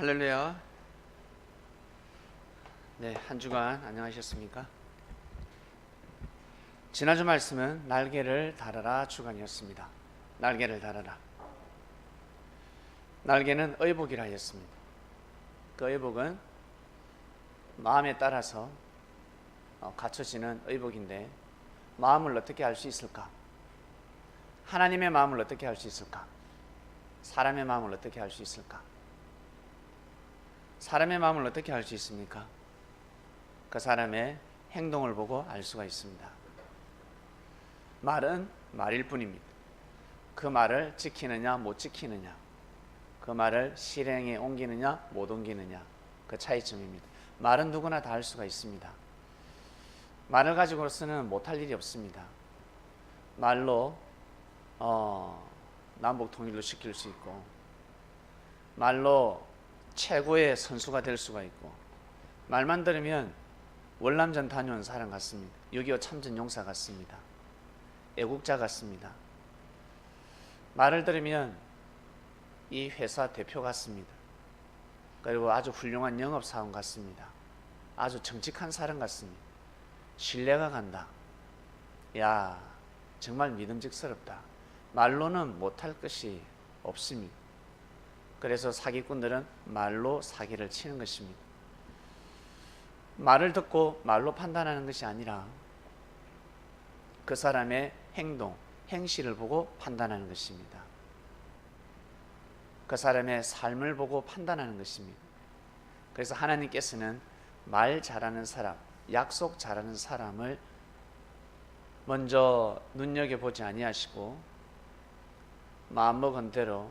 할렐루야. 네, 한 주간 안녕하셨습니까? 지난주 말씀은 날개를 달아라 주간이었습니다. 날개를 달아라. 날개는 의복이라 하였습니다. 그 의복은 마음에 따라서 갖춰지는 의복인데, 마음을 어떻게 알 수 있을까? 하나님의 마음을 어떻게 알 수 있을까? 사람의 마음을 어떻게 알 수 있을까? 사람의 마음을 어떻게 알 수 있습니까? 그 사람의 행동을 보고 알 수가 있습니다. 말은 말일 뿐입니다. 그 말을 지키느냐 못 지키느냐, 그 말을 실행에 옮기느냐 못 옮기느냐, 그 차이점입니다. 말은 누구나 다 할 수가 있습니다. 말을 가지고서는 못할 일이 없습니다. 말로 남북 통일도 시킬 수 있고, 말로 최고의 선수가 될 수가 있고, 말만 들으면 월남전 다녀온 사람 같습니다. 6.25 참전 용사 같습니다. 애국자 같습니다. 말을 들으면 이 회사 대표 같습니다. 그리고 아주 훌륭한 영업사원 같습니다. 아주 정직한 사람 같습니다. 신뢰가 간다. 야, 정말 믿음직스럽다. 말로는 못할 것이 없습니다. 그래서 사기꾼들은 말로 사기를 치는 것입니다. 말을 듣고 말로 판단하는 것이 아니라 그 사람의 행동, 행실을 보고 판단하는 것입니다. 그 사람의 삶을 보고 판단하는 것입니다. 그래서 하나님께서는 말 잘하는 사람, 약속 잘하는 사람을 먼저 눈여겨보지 아니하시고, 마음먹은 대로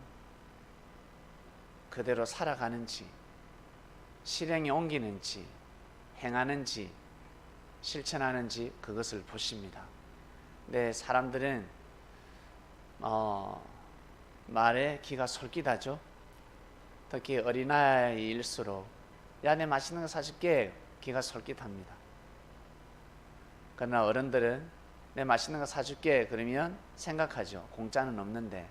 그대로 살아가는지, 실행에 옮기는지, 행하는지, 실천하는지, 그것을 보십니다. 네, 사람들은 말에 귀가 솔깃하죠. 특히 어린아이일수록 야, 내 맛있는 거 사줄게, 귀가 솔깃합니다. 그러나 어른들은 내 맛있는 거 사줄게 그러면 생각하죠. 공짜는 없는데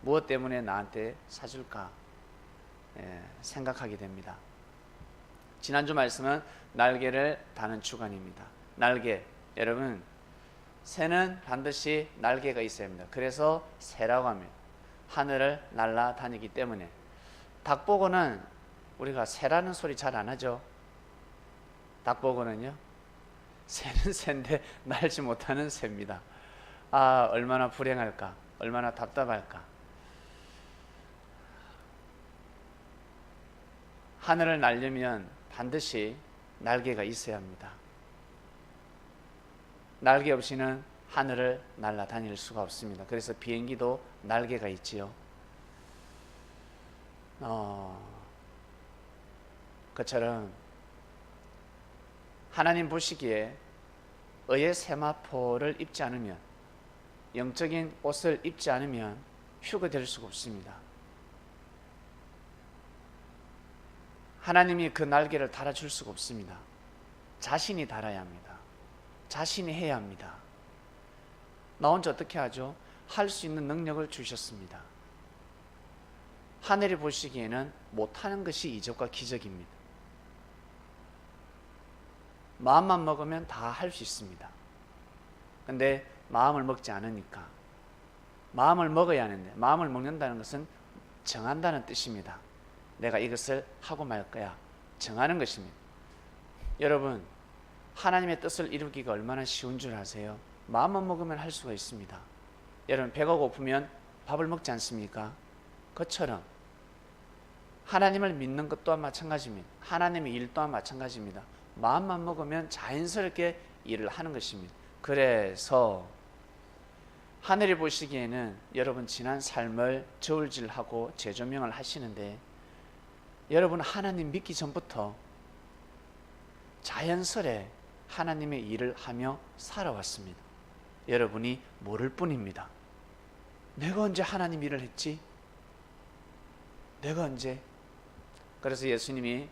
무엇 때문에 나한테 사줄까? 생각하게 됩니다. 지난주 말씀은 날개를 다는 주간입니다. 날개, 여러분, 새는 반드시 날개가 있어야 합니다. 그래서 새라고 합니다. 하늘을 날아다니기 때문에. 닭보고는 우리가 새라는 소리 잘 안 하죠. 닭보고는요, 새는 새인데 날지 못하는 새입니다. 아, 얼마나 불행할까, 얼마나 답답할까. 하늘을 날려면 반드시 날개가 있어야 합니다. 날개 없이는 하늘을 날아다닐 수가 없습니다. 그래서 비행기도 날개가 있지요. 그처럼 하나님 보시기에 의의 세마포를 입지 않으면, 영적인 옷을 입지 않으면 휴거될 수가 없습니다. 하나님이 그 날개를 달아줄 수가 없습니다. 자신이 달아야 합니다. 자신이 해야 합니다. 나 혼자 어떻게 하죠? 할 수 있는 능력을 주셨습니다. 하늘이 보시기에는 못하는 것이 이적과 기적입니다. 마음만 먹으면 다 할 수 있습니다. 근데 마음을 먹지 않으니까, 마음을 먹어야 하는데, 마음을 먹는다는 것은 정한다는 뜻입니다. 내가 이것을 하고 말 거야, 정하는 것입니다. 여러분, 하나님의 뜻을 이루기가 얼마나 쉬운 줄 아세요? 마음만 먹으면 할 수가 있습니다. 여러분, 배가 고프면 밥을 먹지 않습니까? 그처럼 하나님을 믿는 것 또한 마찬가지입니다. 하나님의 일 또한 마찬가지입니다. 마음만 먹으면 자연스럽게 일을 하는 것입니다. 그래서 하늘이 보시기에는 여러분 지난 삶을 저울질하고 재조명을 하시는데, 여러분 하나님 믿기 전부터 자연스레 하나님의 일을 하며 살아왔습니다. 여러분이 모를 뿐입니다. 내가 언제 하나님 일을 했지? 내가 언제? 그래서 예수님이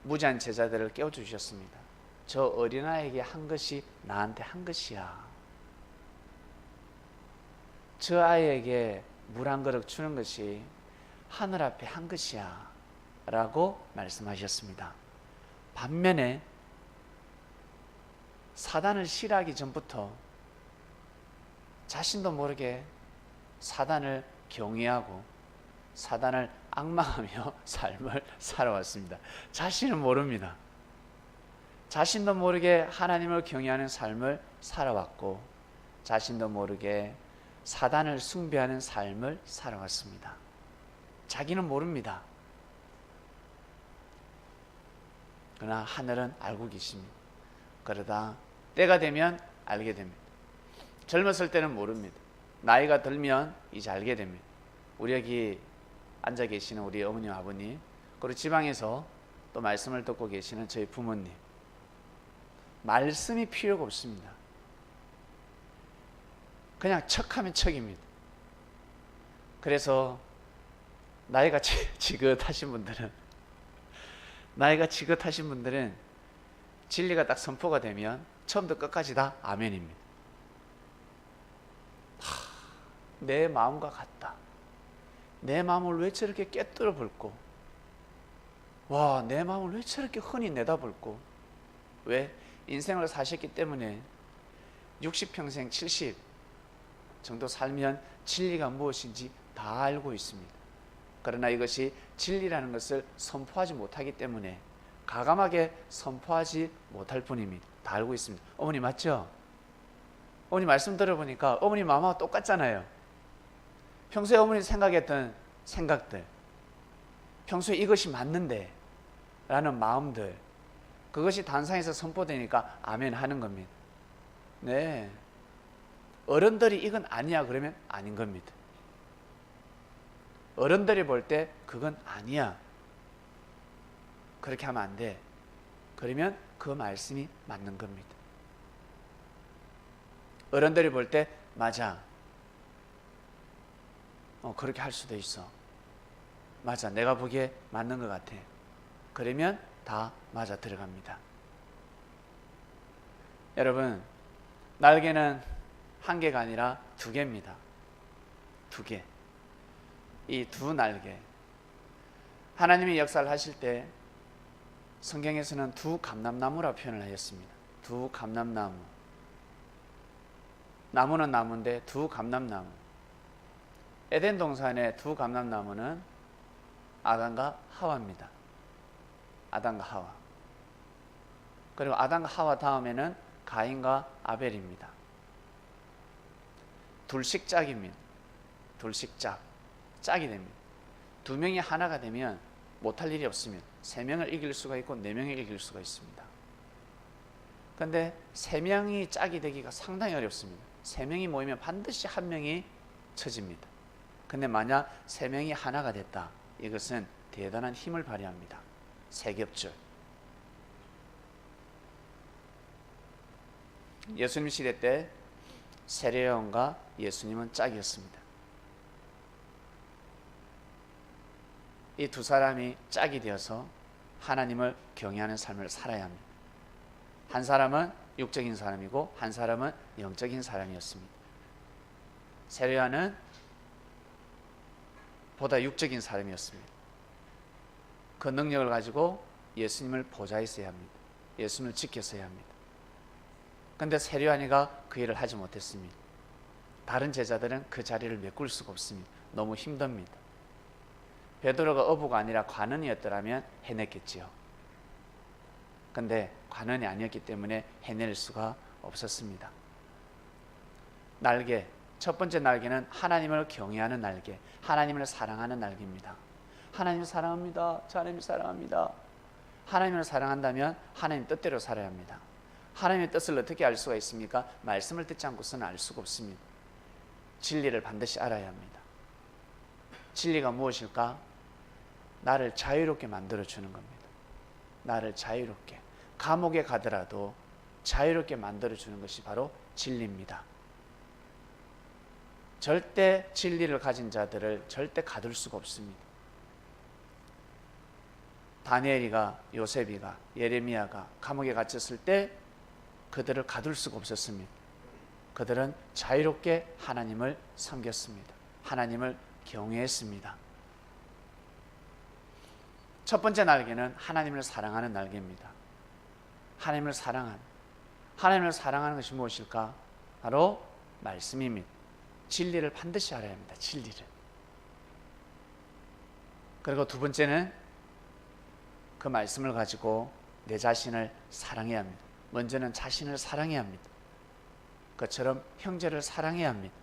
무지한 제자들을 깨워주셨습니다. 저 어린아이에게 한 것이 나한테 한 것이야. 저 아이에게 물 한 그릇 주는 것이 하늘 앞에 한 것이야 라고 말씀하셨습니다. 반면에 사단을 싫어하기 전부터 자신도 모르게 사단을 경외하고 사단을 앙망하며 삶을 살아왔습니다. 자신은 모릅니다. 자신도 모르게 하나님을 경외하는 삶을 살아왔고 자신도 모르게 사단을 숭배하는 삶을 살아왔습니다. 자기는 모릅니다. 그러나 하늘은 알고 계십니다. 그러다 때가 되면 알게 됩니다. 젊었을 때는 모릅니다. 나이가 들면 이제 알게 됩니다. 우리 여기 앉아 계시는 우리 어머님, 아버님, 그리고 지방에서 또 말씀을 듣고 계시는 저희 부모님, 말씀이 필요가 없습니다. 그냥 척하면 척입니다. 그래서 나이가 지긋하신 분들은 진리가 딱 선포가 되면 처음부터 끝까지 다 아멘입니다. 내 마음과 같다. 내 마음을 왜 저렇게 꿰뚫어 볼고, 와, 내 마음을 왜 저렇게 흔히 내다볼고, 왜? 인생을 사셨기 때문에 60평생 70 정도 살면 진리가 무엇인지 다 알고 있습니다. 그러나 이것이 진리라는 것을 선포하지 못하기 때문에 가감하게 선포하지 못할 뿐입니다. 다 알고 있습니다. 어머니 맞죠? 어머니 말씀 들어보니까 어머니 마음하고 똑같잖아요. 평소에 어머니 생각했던 생각들, 평소에 이것이 맞는데 라는 마음들, 그것이 단상에서 선포되니까 아멘 하는 겁니다. 네, 어른들이 이건 아니야 그러면 아닌 겁니다. 어른들이 볼 때 그건 아니야, 그렇게 하면 안 돼, 그러면 그 말씀이 맞는 겁니다. 어른들이 볼 때 맞아, 그렇게 할 수도 있어, 맞아, 내가 보기에 맞는 것 같아, 그러면 다 맞아 들어갑니다. 여러분, 날개는 한 개가 아니라 두 개입니다. 두 개. 이 두 날개, 하나님이 역사를 하실 때 성경에서는 두 감람나무라 표현을 하였습니다. 두 감람나무. 나무는 나무인데 두 감람나무. 에덴 동산의 두 감람나무는 아담과 하와입니다. 아담과 하와. 그리고 아담과 하와 다음에는 가인과 아벨입니다. 둘씩 짝입니다. 둘씩 짝. 짝이 됩니다. 두 명이 하나가 되면 못할 일이 없으면 세 명을 이길 수가 있고 네 명을 이길 수가 있습니다. 그런데 세 명이 짝이 되기가 상당히 어렵습니다. 세 명이 모이면 반드시 한 명이 처집니다. 근데 만약 세 명이 하나가 됐다, 이것은 대단한 힘을 발휘합니다. 세겹줄. 예수님 시대 때 세례요한과 예수님은 짝이었습니다. 이 두 사람이 짝이 되어서 하나님을 경외하는 삶을 살아야 합니다. 한 사람은 육적인 사람이고 한 사람은 영적인 사람이었습니다. 세례요한은 보다 육적인 사람이었습니다. 그 능력을 가지고 예수님을 보좌에 서야 합니다. 예수님을 지켰어야 합니다. 그런데 세례요한이가 그 일을 하지 못했습니다. 다른 제자들은 그 자리를 메꿀 수가 없습니다. 너무 힘듭니다. 베드로가 어부가 아니라 관원이었더라면 해냈겠지요. 그런데 관원이 아니었기 때문에 해낼 수가 없었습니다. 날개, 첫 번째 날개는 하나님을 경외하는 날개, 하나님을 사랑하는 날개입니다. 하나님을 사랑합니다. 하나님을 사랑합니다. 하나님을 사랑한다면 하나님 뜻대로 살아야 합니다. 하나님의 뜻을 어떻게 알 수가 있습니까? 말씀을 듣지 않고서는 알 수가 없습니다. 진리를 반드시 알아야 합니다. 진리가 무엇일까? 나를 자유롭게 만들어주는 겁니다. 나를 자유롭게, 감옥에 가더라도 자유롭게 만들어주는 것이 바로 진리입니다. 절대 진리를 가진 자들을 절대 가둘 수가 없습니다. 다니엘이가, 요셉이가, 예레미야가 감옥에 갇혔을 때 그들을 가둘 수가 없었습니다. 그들은 자유롭게 하나님을 섬겼습니다. 하나님을 경외했습니다. 첫 번째 날개는 하나님을 사랑하는 날개입니다. 하나님을 사랑하는 것이 무엇일까? 바로 말씀입니다. 진리를 반드시 알아야 합니다. 진리를. 그리고 두 번째는 그 말씀을 가지고 내 자신을 사랑해야 합니다. 먼저는 자신을 사랑해야 합니다. 그처럼 형제를 사랑해야 합니다.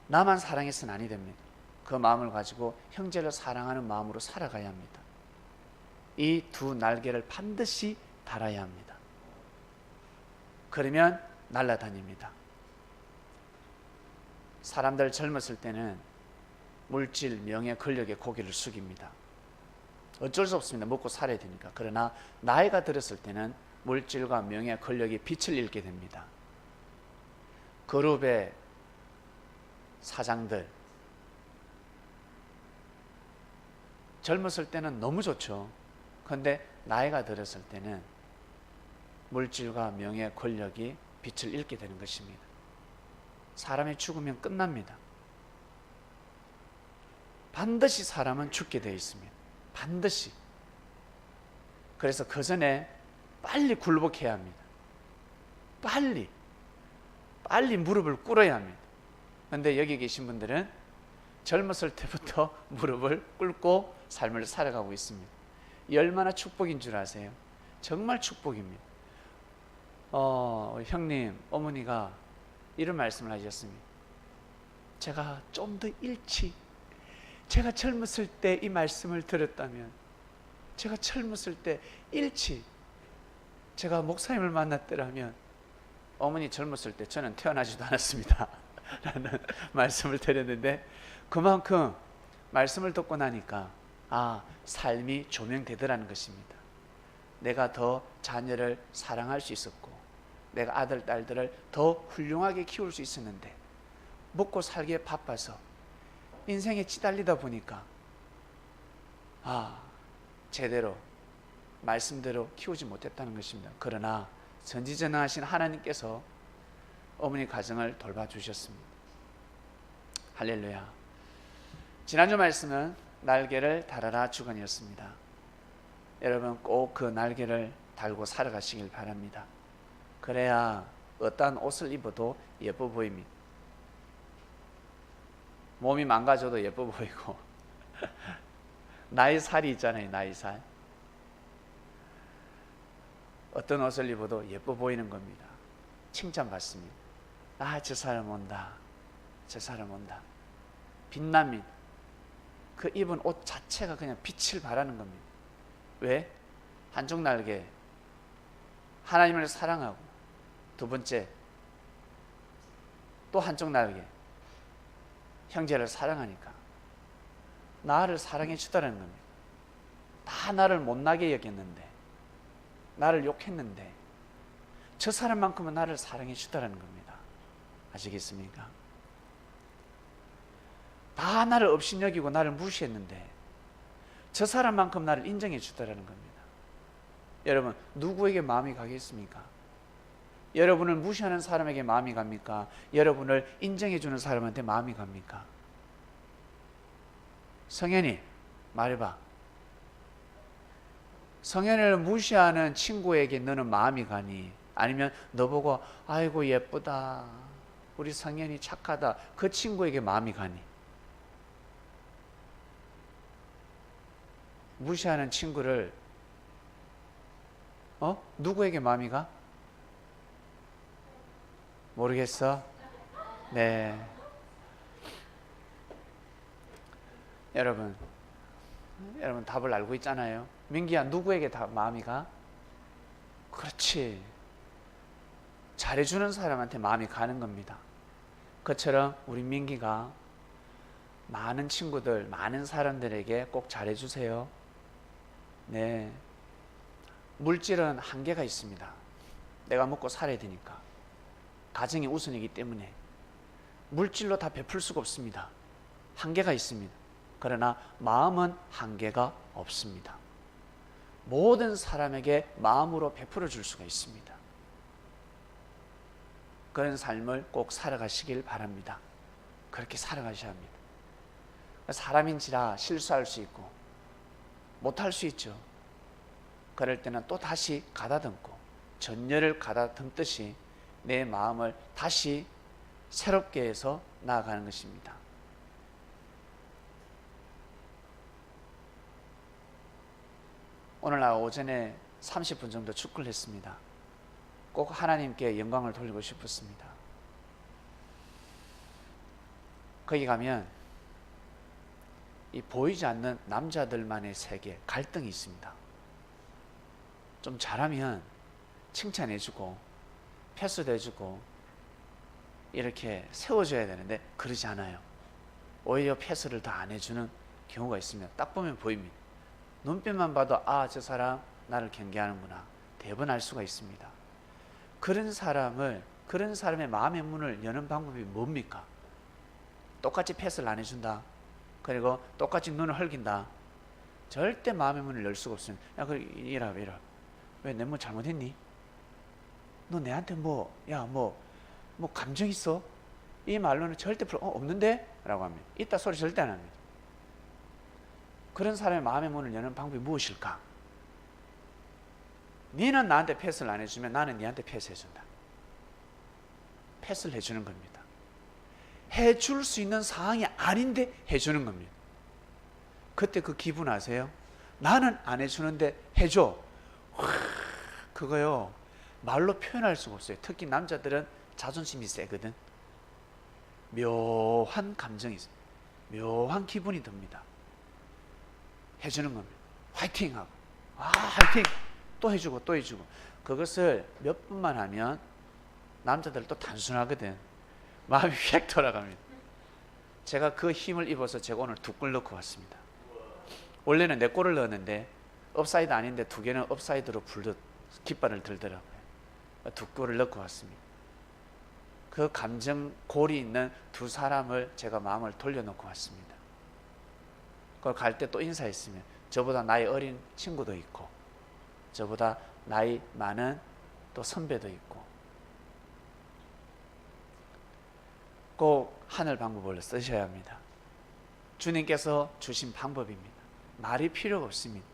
나만 사랑해서는 아니 됩니다. 그 마음을 가지고 형제를 사랑하는 마음으로 살아가야 합니다. 이 두 날개를 반드시 달아야 합니다. 그러면 날아다닙니다. 사람들 젊었을 때는 물질, 명예, 권력에 고개를 숙입니다. 어쩔 수 없습니다. 먹고 살아야 되니까. 그러나 나이가 들었을 때는 물질과 명예, 권력이 빛을 잃게 됩니다. 그룹의 사장들, 젊었을 때는 너무 좋죠. 그런데 나이가 들었을 때는 물질과 명예, 권력이 빛을 잃게 되는 것입니다. 사람이 죽으면 끝납니다. 반드시 사람은 죽게 되어 있습니다. 반드시. 그래서 그 전에 빨리 굴복해야 합니다. 빨리 무릎을 꿇어야 합니다. 그런데 여기 계신 분들은 젊었을 때부터 무릎을 꿇고 삶을 살아가고 있습니다. 이 얼마나 축복인 줄 아세요? 정말 축복입니다. 형님, 어머니가 이런 말씀을 하셨습니다. 제가 좀 더 일찍, 제가 젊었을 때 이 말씀을 들었다면, 제가 젊었을 때 일찍 제가 목사님을 만났더라면, 어머니 젊었을 때 저는 태어나지도 않았습니다 라는 말씀을 드렸는데, 그만큼 말씀을 듣고 나니까 삶이 조명되더라는 것입니다. 내가 더 자녀를 사랑할 수 있었고, 내가 아들, 딸들을 더 훌륭하게 키울 수 있었는데, 먹고 살기에 바빠서 인생에 치달리다 보니까 제대로 말씀대로 키우지 못했다는 것입니다. 그러나 전지전능하신 하나님께서 어머니 가정을 돌봐주셨습니다. 할렐루야. 지난주 말씀은 날개를 달아라 주간이었습니다. 여러분 꼭 그 날개를 달고 살아가시길 바랍니다. 그래야 어떠한 옷을 입어도 예뻐 보입니다. 몸이 망가져도 예뻐 보이고 나의 살이 있잖아요. 나의 살. 어떤 옷을 입어도 예뻐 보이는 겁니다. 칭찬받습니다. 저 사람 온다. 저 사람 온다. 빛납니다. 그 입은 옷 자체가 그냥 빛을 발하는 겁니다. 왜? 한쪽 날개, 하나님을 사랑하고, 두 번째 또 한쪽 날개, 형제를 사랑하니까 나를 사랑해 주더라는 겁니다. 다 나를 못나게 여겼는데, 나를 욕했는데 저 사람만큼은 나를 사랑해 주더라는 겁니다. 아시겠습니까? 다 나를 업신여기고 나를 무시했는데 저 사람만큼 나를 인정해 주더라는 겁니다. 여러분 누구에게 마음이 가겠습니까? 여러분을 무시하는 사람에게 마음이 갑니까? 여러분을 인정해 주는 사람한테 마음이 갑니까? 성현이 말해봐. 성현이를 무시하는 친구에게 너는 마음이 가니? 아니면 너 보고 아이고 예쁘다, 우리 성현이 착하다, 그 친구에게 마음이 가니? 무시하는 친구를 누구에게 마음이 가? 모르겠어? 네. 여러분 답을 알고 있잖아요. 민기야, 누구에게 다 마음이 가? 그렇지. 잘해주는 사람한테 마음이 가는 겁니다. 그처럼 우리 민기가 많은 친구들, 많은 사람들에게 꼭 잘해주세요. 네. 물질은 한계가 있습니다. 내가 먹고 살아야 되니까. 가정이 우선이기 때문에 물질로 다 베풀 수가 없습니다. 한계가 있습니다. 그러나 마음은 한계가 없습니다. 모든 사람에게 마음으로 베풀어 줄 수가 있습니다. 그런 삶을 꼭 살아가시길 바랍니다. 그렇게 살아가셔야 합니다. 사람인지라 실수할 수 있고 못할 수 있죠. 그럴 때는 또 다시 가다듬고 전열을 가다듬듯이 내 마음을 다시 새롭게 해서 나아가는 것입니다. 오늘 오전에 30분 정도 축구를 했습니다. 꼭 하나님께 영광을 돌리고 싶었습니다. 거기 가면 이 보이지 않는 남자들만의 세계, 갈등이 있습니다. 좀 잘하면 칭찬해주고 패스도 해주고 이렇게 세워줘야 되는데 그러지 않아요. 오히려 패스를 더 안 해주는 경우가 있습니다. 딱 보면 보입니다. 눈빛만 봐도 아, 저 사람 나를 경계하는구나 대번 알 수가 있습니다. 그런 사람의 마음의 문을 여는 방법이 뭡니까? 똑같이 패스를 안 해준다. 그리고 똑같이 눈을 흘긴다. 절대 마음의 문을 열 수가 없습니다. 야, 이라. 왜 내 뭐 잘못했니? 너 내한테 뭐 감정 있어? 이 말로는 절대 없는데? 라고 합니다. 있다 소리 절대 안 합니다. 그런 사람의 마음의 문을 여는 방법이 무엇일까? 너는 나한테 패스를 안 해주면 나는 너한테 패스해준다. 패스를 해주는 겁니다. 해줄 수 있는 상황이 아닌데 해주는 겁니다. 그때 그 기분 아세요? 나는 안 해주는데 해줘. 그거요 말로 표현할 수가 없어요. 특히 남자들은 자존심이 세거든. 묘한 감정이 있어요. 묘한 기분이 듭니다. 해주는 겁니다. 화이팅 하고 화이팅 또 해주고 또 해주고. 그것을 몇 번만 하면 남자들 또 단순하거든. 마음이 휙 돌아갑니다. 제가 그 힘을 입어서 제가 오늘 2골 넣고 왔습니다. 원래는 4골을 넣었는데 업사이드 아닌데 2개는 업사이드로 불듯 깃발을 들더라고요. 2골을 넣고 왔습니다. 그 감정 골이 있는 2 사람을 제가 마음을 돌려놓고 왔습니다. 그걸 갈 때 또 인사했으면 저보다 나이 어린 친구도 있고 저보다 나이 많은 또 선배도 있고 꼭 하늘 방법을 쓰셔야 합니다. 주님께서 주신 방법입니다. 말이 필요가 없습니다.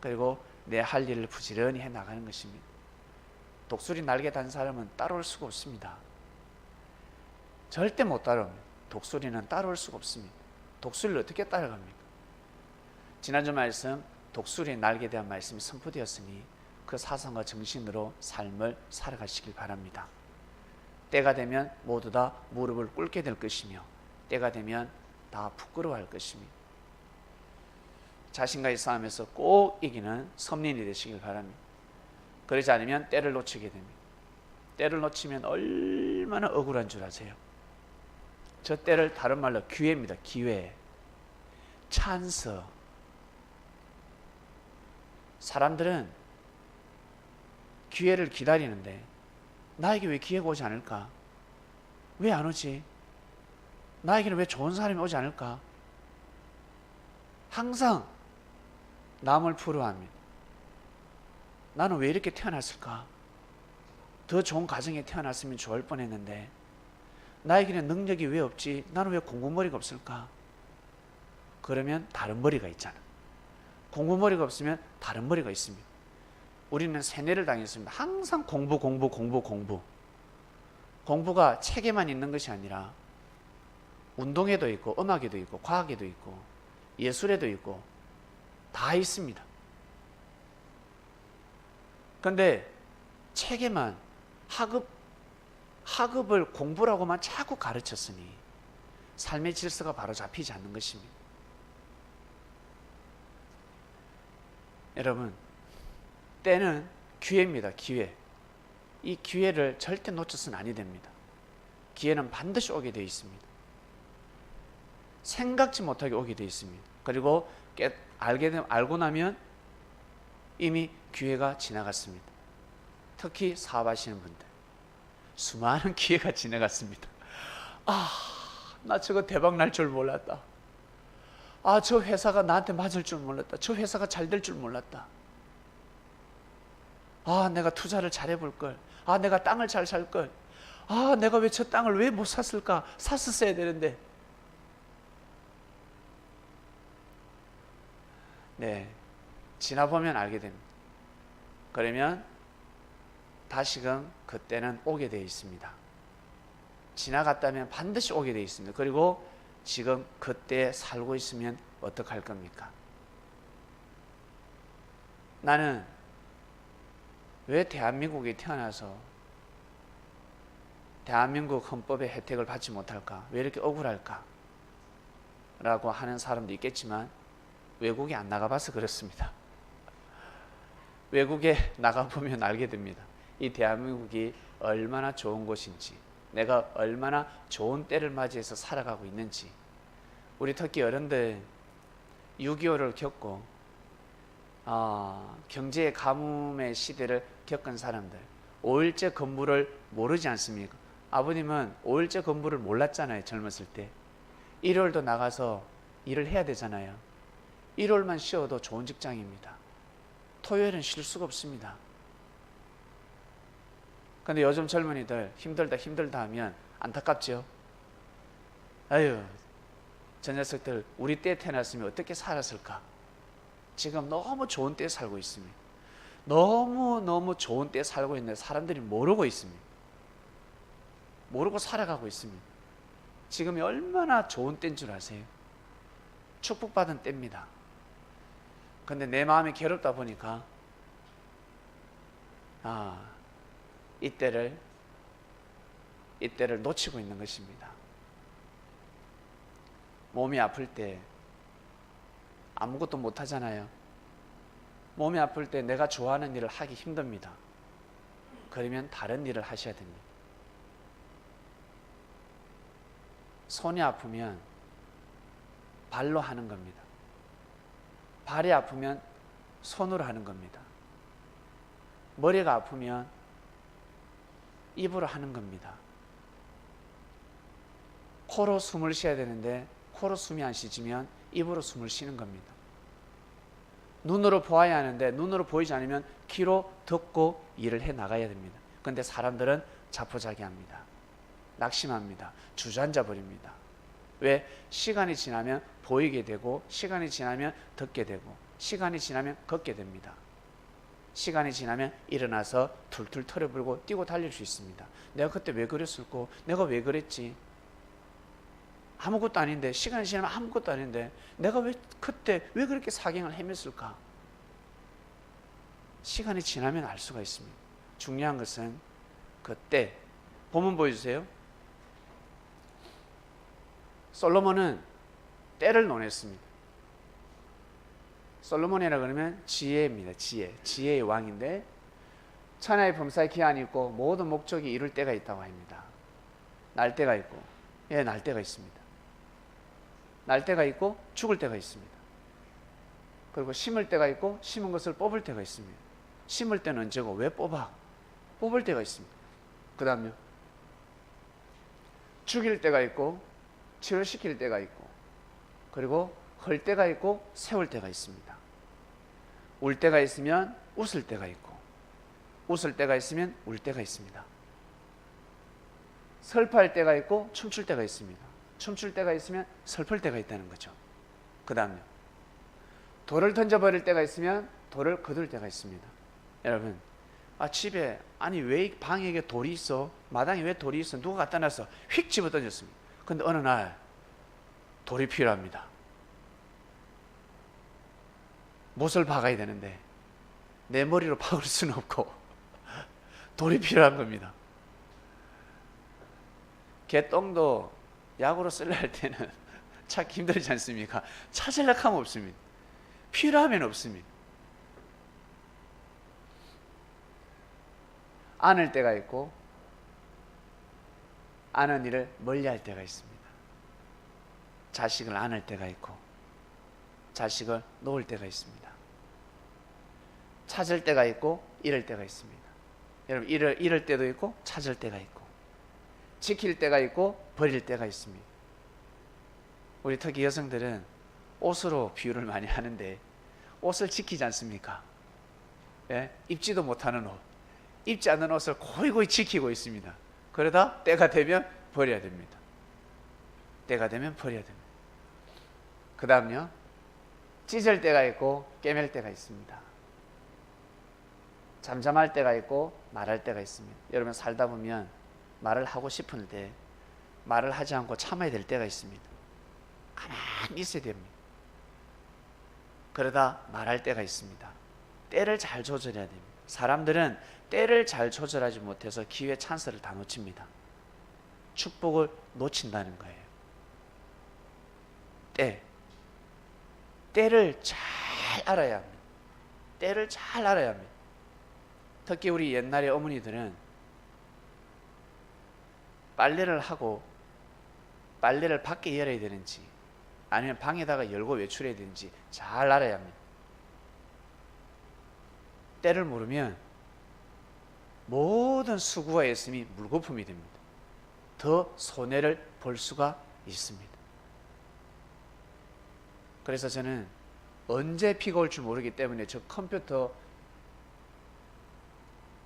그리고 내 할 일을 부지런히 해 나가는 것입니다. 독수리 날개 단 사람은 따라올 수가 없습니다. 절대 못 따라옵니다. 독수리는 따라올 수가 없습니다. 독수리를 어떻게 따라갑니까? 지난주 말씀 독수리의 날개에 대한 말씀이 선포되었으니 그 사상과 정신으로 삶을 살아가시길 바랍니다. 때가 되면 모두 다 무릎을 꿇게 될 것이며 때가 되면 다 부끄러워할 것입니다. 자신과의 싸움에서 꼭 이기는 선민이 되시길 바랍니다. 그러지 않으면 때를 놓치게 됩니다. 때를 놓치면 얼마나 억울한 줄 아세요? 저 때를 다른 말로 기회입니다. 기회, 찬스. 사람들은 기회를 기다리는데 나에게 왜 기회가 오지 않을까? 왜 안 오지? 나에게는 왜 좋은 사람이 오지 않을까? 항상 남을 부러워합니다. 나는 왜 이렇게 태어났을까? 더 좋은 가정에 태어났으면 좋을 뻔했는데 나에게는 능력이 왜 없지? 나는 왜 공부머리가 없을까? 그러면 다른 머리가 있잖아. 공부머리가 없으면 다른 머리가 있습니다. 우리는 세뇌를 당했습니다. 항상 공부. 공부가 책에만 있는 것이 아니라 운동에도 있고 음악에도 있고 과학에도 있고 예술에도 있고 다 있습니다. 그런데 책에만 학업을 공부라고만 자꾸 가르쳤으니 삶의 질서가 바로 잡히지 않는 것입니다. 여러분, 때는 기회입니다. 기회. 이 기회를 절대 놓쳐서는 아니 됩니다. 기회는 반드시 오게 되어 있습니다. 생각지 못하게 오게 되어 있습니다. 그리고 알고 나면 이미 기회가 지나갔습니다. 특히 사업하시는 분들 수많은 기회가 지나갔습니다. 나 저거 대박 날 줄 몰랐다. 저 회사가 나한테 맞을 줄 몰랐다. 저 회사가 잘 될 줄 몰랐다. 내가 투자를 잘해 볼 걸. 내가 땅을 잘 살 걸. 내가 왜 저 땅을 왜 못 샀을까? 샀었어야 되는데. 네, 지나보면 알게 됩니다. 그러면 다시금 그때는 오게 되어 있습니다. 지나갔다면 반드시 오게 되어 있습니다. 그리고 지금 그때 살고 있으면 어떡할 겁니까? 나는 왜 대한민국에 태어나서 대한민국 헌법의 혜택을 받지 못할까? 왜 이렇게 억울할까? 라고 하는 사람도 있겠지만 외국에 안 나가봐서 그렇습니다. 외국에 나가보면 알게 됩니다. 이 대한민국이 얼마나 좋은 곳인지, 내가 얼마나 좋은 때를 맞이해서 살아가고 있는지. 우리 특히 어른들 6.25를 겪고 경제의 가뭄의 시대를 겪은 사람들, 5일째 근무를 모르지 않습니까? 아버님은 5일째 근무를 몰랐잖아요. 젊었을 때. 일요일도 나가서 일을 해야 되잖아요. 일요일만 쉬어도 좋은 직장입니다. 토요일은 쉴 수가 없습니다. 근데 요즘 젊은이들 힘들다 하면 안타깝죠. 아유, 저 녀석들 우리 때에 태어났으면 어떻게 살았을까? 지금 너무 좋은 때에 살고 있습니다. 너무 좋은 때에 살고 있는데 사람들이 모르고 있습니다. 모르고 살아가고 있습니다. 지금이 얼마나 좋은 때인 줄 아세요? 축복받은 때입니다. 근데 내 마음이 괴롭다 보니까 이때를 놓치고 있는 것입니다. 몸이 아플 때 아무것도 못 하잖아요. 몸이 아플 때 내가 좋아하는 일을 하기 힘듭니다. 그러면 다른 일을 하셔야 됩니다. 손이 아프면 발로 하는 겁니다. 발이 아프면 손으로 하는 겁니다. 머리가 아프면 입으로 하는 겁니다. 코로 숨을 쉬어야 되는데 코로 숨이 안 쉬지면 입으로 숨을 쉬는 겁니다. 눈으로 보아야 하는데 눈으로 보이지 않으면 귀로 듣고 일을 해 나가야 됩니다. 그런데 사람들은 자포자기합니다. 낙심합니다. 주저앉아 버립니다. 왜? 시간이 지나면 보이게 되고 시간이 지나면 듣게 되고 시간이 지나면 걷게 됩니다. 시간이 지나면 일어나서 툴툴 털어불고 뛰고 달릴 수 있습니다. 내가 그때 왜 그랬을까? 내가 왜 그랬지? 아무것도 아닌데, 시간이 지나면 아무것도 아닌데 내가 왜 그때 왜 그렇게 사경을 헤맸을까? 시간이 지나면 알 수가 있습니다. 중요한 것은 그때. 본문 보여주세요. 솔로몬은 때를 논했습니다. 솔로몬이라 그러면 지혜입니다. 지혜의 왕인데 천하의 범사에 기한이 있고 모든 목적이 이룰 때가 있다고 합니다. 날 때가 있고, 날 때가 있습니다. 날 때가 있고 죽을 때가 있습니다. 그리고 심을 때가 있고 심은 것을 뽑을 때가 있습니다. 심을 때는 언제고 왜 뽑아? 뽑을 때가 있습니다. 그 다음요, 죽일 때가 있고 치료시킬 때가 있고, 그리고 헐 때가 있고 세울 때가 있습니다. 울 때가 있으면 웃을 때가 있고, 웃을 때가 있으면 울 때가 있습니다. 슬퍼할 때가 있고 춤출 때가 있습니다. 춤출 때가 있으면 슬플 때가 있다는 거죠. 그 다음에 돌을 던져버릴 때가 있으면 돌을 거둘 때가 있습니다. 여러분, 집에 왜 방에 돌이 있어? 마당에 왜 돌이 있어? 누가 갖다 놨어? 휙 집어 던졌습니다. 근데 어느 날 돌이 필요합니다. 못을 박아야 되는데 내 머리로 박을 수는 없고 돌이 필요한 겁니다. 개똥도 약으로 쓰려 할 때는 찾기 힘들지 않습니까? 찾으려고 하면 없습니다. 필요하면 없습니다. 안을 때가 있고 아는 일을 멀리할 때가 있습니다. 자식을 안을 때가 있고 자식을 놓을 때가 있습니다. 찾을 때가 있고 잃을 때가 있습니다. 여러분, 잃을 때도 있고 찾을 때가 있고 지킬 때가 있고 버릴 때가 있습니다. 우리 특히 여성들은 옷으로 비유를 많이 하는데 옷을 지키지 않습니까? 입지도 못하는 옷, 입지 않는 옷을 고이고이 지키고 있습니다. 그러다 때가 되면 버려야 됩니다. 때가 되면 버려야 됩니다. 그 다음요, 찢을 때가 있고 깨맬 때가 있습니다. 잠잠할 때가 있고 말할 때가 있습니다. 여러분 살다 보면 말을 하고 싶은데 말을 하지 않고 참아야 될 때가 있습니다. 가만히 있어야 됩니다. 그러다 말할 때가 있습니다. 때를 잘 조절해야 됩니다. 사람들은 때를 잘 조절하지 못해서 기회 찬스를 다 놓칩니다. 축복을 놓친다는 거예요. 때를 잘 알아야 합니다. 때를 잘 알아야 합니다. 특히 우리 옛날의 어머니들은 빨래를 하고 빨래를 밖에 열어야 되는지 아니면 방에다가 열고 외출해야 되는지 잘 알아야 합니다. 때를 모르면 모든 수고가 있음이 물거품이 됩니다. 더 손해를 볼 수가 있습니다. 그래서 저는 언제 비가 올 줄 모르기 때문에 저 컴퓨터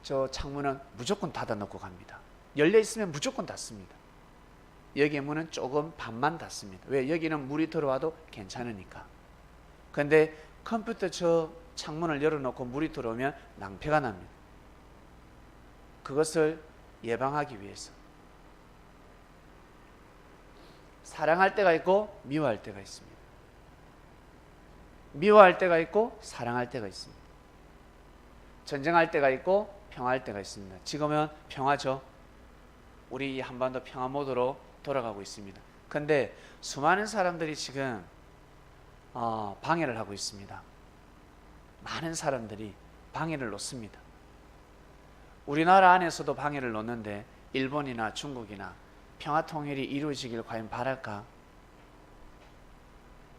저 창문은 무조건 닫아 놓고 갑니다. 열려 있으면 무조건 닫습니다. 여기 문은 조금 반만 닫습니다. 왜? 여기는 물이 들어와도 괜찮으니까. 근데 컴퓨터 저 창문을 열어놓고 물이 들어오면 낭패가 납니다. 그것을 예방하기 위해서 사랑할 때가 있고 미워할 때가 있습니다. 미워할 때가 있고 사랑할 때가 있습니다. 전쟁할 때가 있고 평화할 때가 있습니다. 지금은 평화죠. 우리 한반도 평화 모드로 돌아가고 있습니다. 그런데 수많은 사람들이 지금 방해를 하고 있습니다. 많은 사람들이 방해를 놓습니다. 우리나라 안에서도 방해를 놓는데 일본이나 중국이나 평화 통일이 이루어지길 과연 바랄까?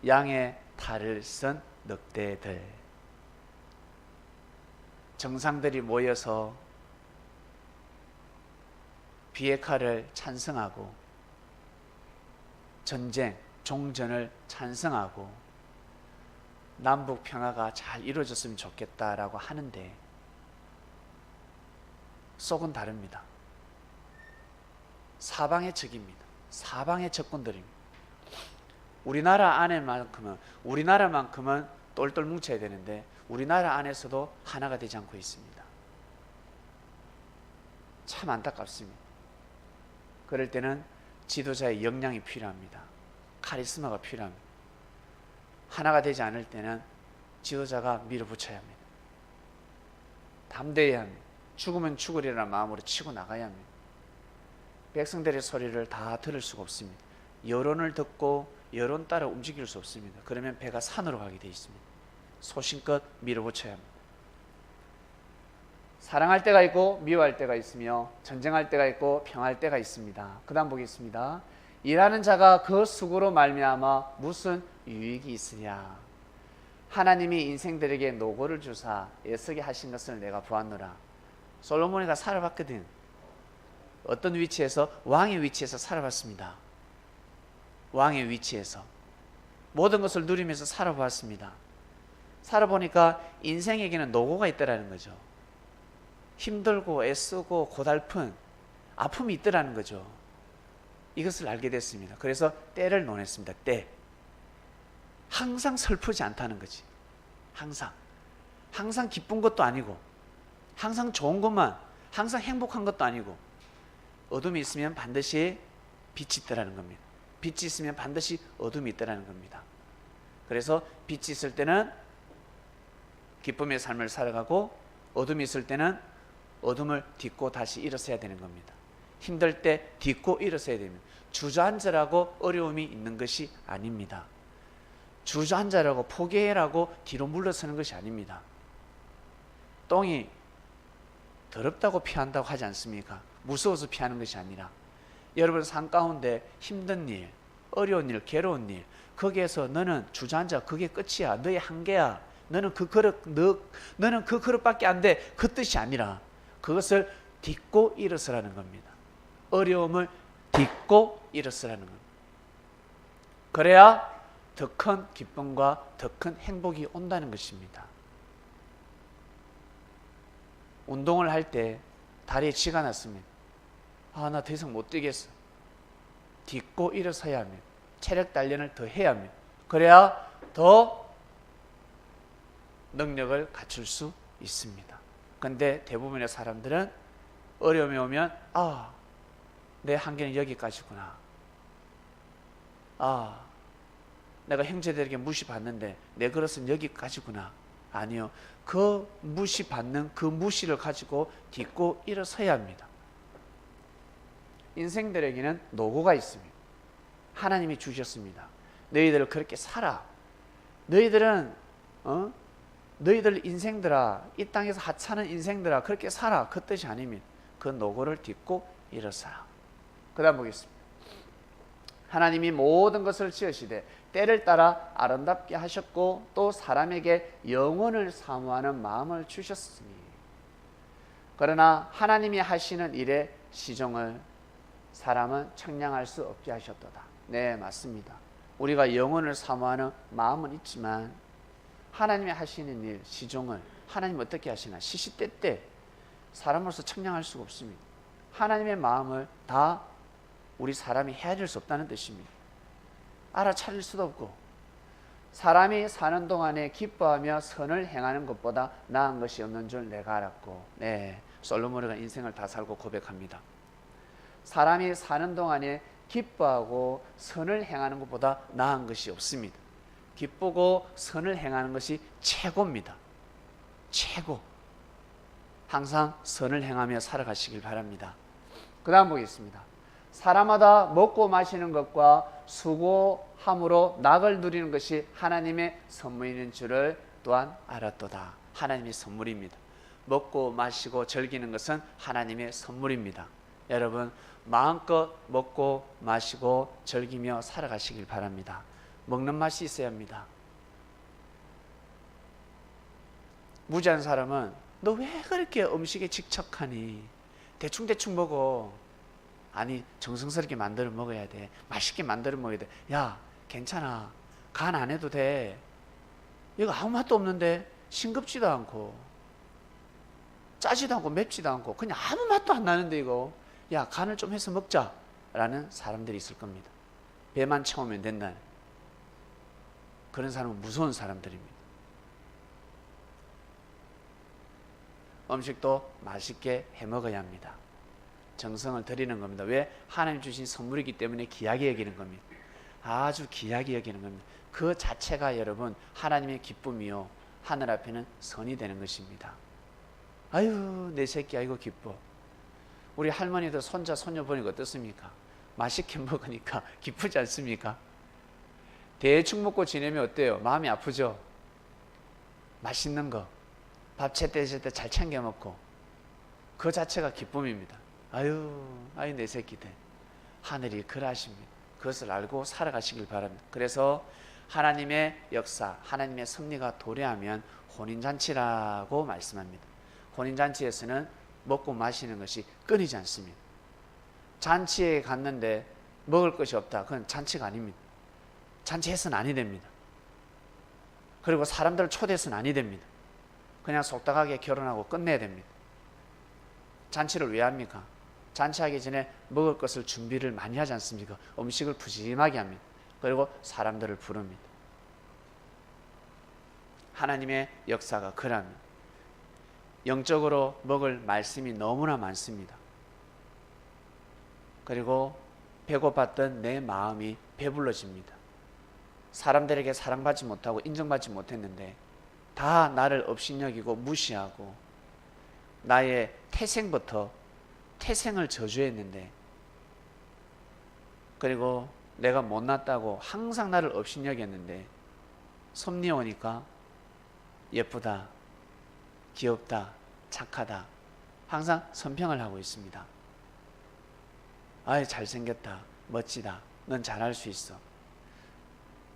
양의 탈을 쓴 늑대들, 정상들이 모여서 비핵화를 찬성하고 전쟁, 종전을 찬성하고 남북 평화가 잘 이루어졌으면 좋겠다라고 하는데 속은 다릅니다. 사방의 적입니다. 사방의 적군들입니다. 우리나라만큼은 똘똘 뭉쳐야 되는데 우리나라 안에서도 하나가 되지 않고 있습니다. 참 안타깝습니다. 그럴 때는 지도자의 역량이 필요합니다. 카리스마가 필요합니다. 하나가 되지 않을 때는 지도자가 밀어붙여야 합니다. 담대해야 합니다. 죽으면 죽으리라는 마음으로 치고 나가야 합니다. 백성들의 소리를 다 들을 수가 없습니다. 여론을 듣고 여론 따라 움직일 수 없습니다. 그러면 배가 산으로 가게 되어 있습니다. 소신껏 밀어붙여야 합니다. 사랑할 때가 있고 미워할 때가 있으며 전쟁할 때가 있고 평화할 때가 있습니다. 그 다음 보겠습니다. 일하는 자가 그 수고로 말미암아 무슨 유익이 있으랴. 하나님이 인생들에게 노고를 주사 애쓰게 하신 것을 내가 보았노라. 솔로몬이가 살아봤거든. 어떤 위치에서? 왕의 위치에서 살아봤습니다. 왕의 위치에서 모든 것을 누리면서 살아보았습니다. 살아보니까 인생에게는 노고가 있다라는 거죠. 힘들고 애쓰고 고달픈 아픔이 있더라는 거죠. 이것을 알게 됐습니다. 그래서 때를 논했습니다. 때. 항상 슬프지 않다는 거지. 항상 기쁜 것도 아니고 항상 좋은 것만, 항상 행복한 것도 아니고 어둠이 있으면 반드시 빛이 있다라는 겁니다. 빛이 있으면 반드시 어둠이 있다라는 겁니다. 그래서 빛이 있을 때는 기쁨의 삶을 살아가고 어둠이 있을 때는 어둠을 딛고 다시 일어서야 되는 겁니다. 힘들 때 딛고 일어서야 됩니다. 주저앉으라고 어려움이 있는 것이 아닙니다. 주저앉으라고 포기해라고 뒤로 물러서는 것이 아닙니다. 똥이 더럽다고 피한다고 하지 않습니까? 무서워서 피하는 것이 아니라 여러분 삶 가운데 힘든 일, 어려운 일, 괴로운 일 거기에서 너는 주저앉아. 그게 끝이야. 너의 한계야. 너는 그 그릇밖에 안 돼. 그 뜻이 아니라 그것을 딛고 일어서라는 겁니다. 어려움을 딛고 일어서라는 겁니다. 그래야 더 큰 기쁨과 더 큰 행복이 온다는 것입니다. 운동을 할 때 다리에 쥐가 났습니다. 나 더 이상 못 뛰겠어. 딛고 일어서야 합니다. 체력 단련을 더 해야 합니다. 그래야 더 능력을 갖출 수 있습니다. 근데 대부분의 사람들은 어려움이 오면 내 한계는 여기까지구나. 내가 형제들에게 무시받는데 내 그릇은 여기까지구나. 아니요. 그 무시받는 그 무시를 가지고 딛고 일어서야 합니다. 인생들에게는 노고가 있습니다. 하나님이 주셨습니다. 너희들 그렇게 살아. 너희들 인생들아, 이 땅에서 하찮은 인생들아, 그렇게 살아. 그 뜻이 아닙니다. 그 노고를 딛고 일어서라. 그 다음 보겠습니다. 하나님이 모든 것을 지으시되 때를 따라 아름답게 하셨고 또 사람에게 영혼을 사모하는 마음을 주셨으니 그러나 하나님이 하시는 일의 시종을 사람은 청량할 수 없게 하셨도다. 네, 맞습니다. 우리가 영혼을 사모하는 마음은 있지만 하나님이 하시는 일, 시종을 하나님 어떻게 하시나? 시시때때 사람으로서 청량할 수가 없습니다. 하나님의 마음을 다 우리 사람이 헤아릴 수 없다는 뜻입니다. 알아차릴 수도 없고 사람이 사는 동안에 기뻐하며 선을 행하는 것보다 나은 것이 없는 줄 내가 알았고, 네, 솔로몬이가 인생을 다 살고 고백합니다. 사람이 사는 동안에 기뻐하고 선을 행하는 것보다 나은 것이 없습니다. 기쁘고 선을 행하는 것이 최고입니다. 최고. 항상 선을 행하며 살아가시길 바랍니다. 그 다음 보겠습니다. 사람마다 먹고 마시는 것과 수고함으로 낙을 누리는 것이 하나님의 선물인 줄을 또한 알았도다. 하나님의 선물입니다. 먹고 마시고 즐기는 것은 하나님의 선물입니다. 여러분, 마음껏 먹고 마시고 즐기며 살아가시길 바랍니다. 먹는 맛이 있어야 합니다. 무지한 사람은 너 왜 그렇게 음식에 집착하니? 대충대충 먹어. 아니, 정성스럽게 만들어 먹어야 돼. 맛있게 만들어 먹어야 돼. 야, 괜찮아. 간 안 해도 돼. 이거 아무 맛도 없는데 싱겁지도 않고 짜지도 않고 맵지도 않고 그냥 아무 맛도 안 나는데 이거, 야, 간을 좀 해서 먹자 라는 사람들이 있을 겁니다. 배만 채우면 된다. 그런 사람은 무서운 사람들입니다. 음식도 맛있게 해 먹어야 합니다. 정성을 들이는 겁니다. 왜? 하나님 주신 선물이기 때문에 귀하게 여기는 겁니다. 아주 귀하게 여기는 겁니다. 그 자체가 여러분 하나님의 기쁨이요, 하늘 앞에는 선이 되는 것입니다. 아유, 내 새끼 아이고 기뻐. 우리 할머니들 손자 손녀 보니까 어떻습니까? 맛있게 먹으니까 기쁘지 않습니까? 대충 먹고 지내면 어때요? 마음이 아프죠? 맛있는 거 밥 제때 잘 챙겨 먹고 그 자체가 기쁨입니다. 아유 내 새끼들. 하늘이 그러하십니다. 그것을 알고 살아가시길 바랍니다. 그래서 하나님의 역사, 하나님의 섭리가 도래하면 혼인잔치라고 말씀합니다. 혼인잔치에서는 먹고 마시는 것이 끊이지 않습니다. 잔치에 갔는데 먹을 것이 없다, 그건 잔치가 아닙니다. 잔치해서는 아니 됩니다. 그리고 사람들을 초대해서는 아니 됩니다. 그냥 속닥하게 결혼하고 끝내야 됩니다. 잔치를 왜 합니까? 잔치하기 전에 먹을 것을 준비를 많이 하지 않습니까? 음식을 푸짐하게 합니다. 그리고 사람들을 부릅니다. 하나님의 역사가 그럽니다. 영적으로 먹을 말씀이 너무나 많습니다. 그리고 배고팠던 내 마음이 배불러집니다. 사람들에게 사랑받지 못하고 인정받지 못했는데 다 나를 업신여기고 무시하고 나의 태생부터 태생을 저주했는데, 그리고 내가 못났다고 항상 나를 업신여겼는데 섭리에 오니까 예쁘다, 귀엽다, 착하다 항상 선평을 하고 있습니다. 아이 잘생겼다, 멋지다, 넌 잘할 수 있어.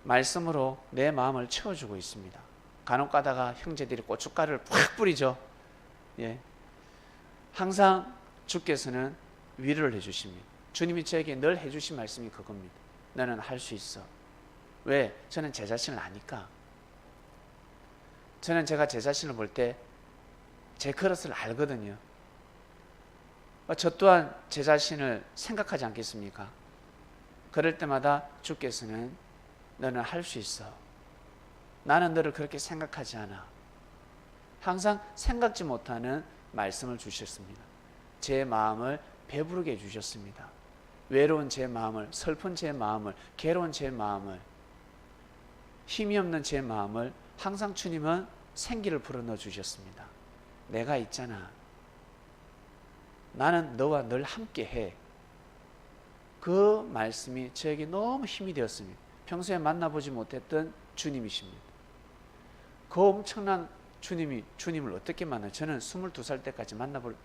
말씀으로 내 마음을 채워주고 있습니다. 간혹 가다가 형제들이 고춧가루를 팍 뿌리죠. 예. 항상 주께서는 위로를 해주십니다. 주님이 저에게 늘 해주신 말씀이 그겁니다. 너는 할 수 있어. 왜? 저는 제 자신을 아니까. 저는 제가 제 자신을 볼 때 제 그릇을 알거든요. 저 또한 제 자신을 생각하지 않겠습니까? 그럴 때마다 주께서는 너는 할 수 있어. 나는 너를 그렇게 생각하지 않아. 항상 생각지 못하는 말씀을 주셨습니다. 제 마음을 배부르게 해주셨습니다. 외로운 제 마음을, 슬픈 제 마음을, 괴로운 제 마음을, 힘이 없는 제 마음을 항상 주님은 생기를 불어넣어 주셨습니다. 내가 있잖아. 나는 너와 늘 함께해. 그 말씀이 저에게 너무 힘이 되었습니다. 평소에 만나보지 못했던 주님이십니다. 그 엄청난 주님을 어떻게 만나요? 저는 22살 때까지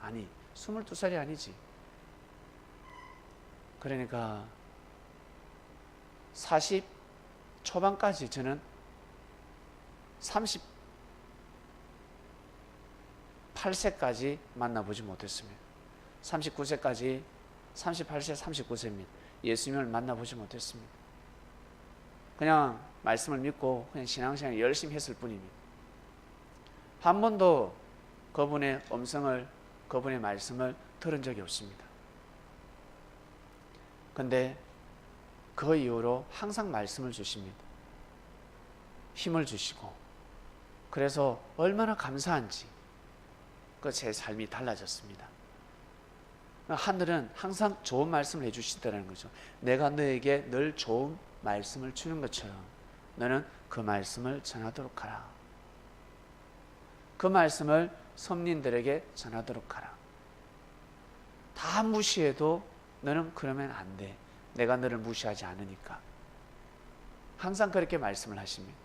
아니 22살이 아니지. 그러니까 40 초반까지 저는 38세까지 만나보지 못했습니다. 39세까지 38세 39세입니다. 예수님을 만나보지 못했습니다. 그냥 말씀을 믿고 그냥 신앙생활 열심히 했을 뿐입니다. 한 번도 그분의 음성을, 그분의 말씀을 들은 적이 없습니다. 근데 그 이후로 항상 말씀을 주십니다. 힘을 주시고, 그래서 얼마나 감사한지 그 제 삶이 달라졌습니다. 하늘은 항상 좋은 말씀을 해주시더라는 거죠. 내가 너에게 늘 좋은 말씀을 주는 것처럼 너는 그 말씀을 전하도록 하라. 그 말씀을 선민들에게 전하도록 하라. 다 무시해도 너는 그러면 안 돼. 내가 너를 무시하지 않으니까. 항상 그렇게 말씀을 하십니다.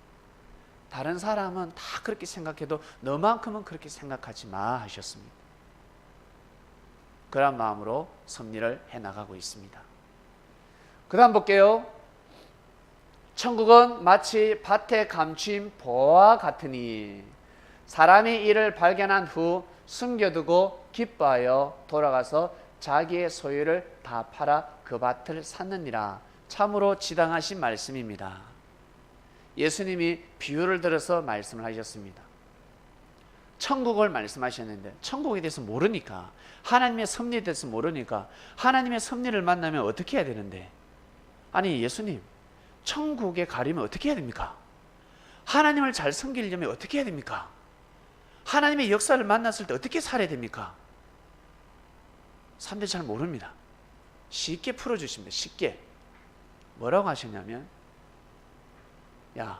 다른 사람은 다 그렇게 생각해도 너만큼은 그렇게 생각하지 마 하셨습니다. 그런 마음으로 섭리를 해나가고 있습니다. 그 다음 볼게요. 천국은 마치 밭에 감춘 보와 같으니 사람이 이를 발견한 후 숨겨두고 기뻐하여 돌아가서 자기의 소유를 다 팔아 그 밭을 샀느니라. 참으로 지당하신 말씀입니다. 예수님이 비유를 들어서 말씀을 하셨습니다. 천국을 말씀하셨는데 천국에 대해서 모르니까, 하나님의 섭리에 대해서 모르니까, 하나님의 섭리를 만나면 어떻게 해야 되는데, 아니 예수님, 천국에 가려면 어떻게 해야 됩니까? 하나님을 잘 섬기려면 어떻게 해야 됩니까? 하나님의 역사를 만났을 때 어떻게 살아야 됩니까? 사람들이 잘 모릅니다. 쉽게 풀어주십니다. 쉽게. 뭐라고 하셨냐면, 야,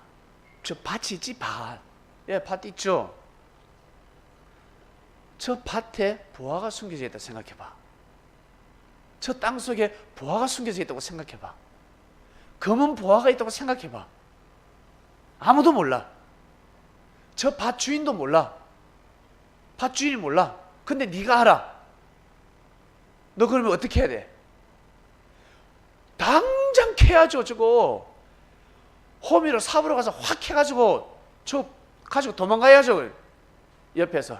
저 밭이 있지, 밭. 예, 밭 있죠? 저 밭에 보화가 숨겨져 있다고 생각해봐. 저 땅 속에 보화가 숨겨져 있다고 생각해봐. 검은 보화가 있다고 생각해봐. 아무도 몰라. 저 밭 주인도 몰라. 밭 주인이 몰라. 근데 네가 알아. 너 그러면 어떻게 해야 돼? 당장 캐야죠. 저거 호미로 삽으로 가서 확 캐가지고 저 가지고 도망가야죠. 옆에서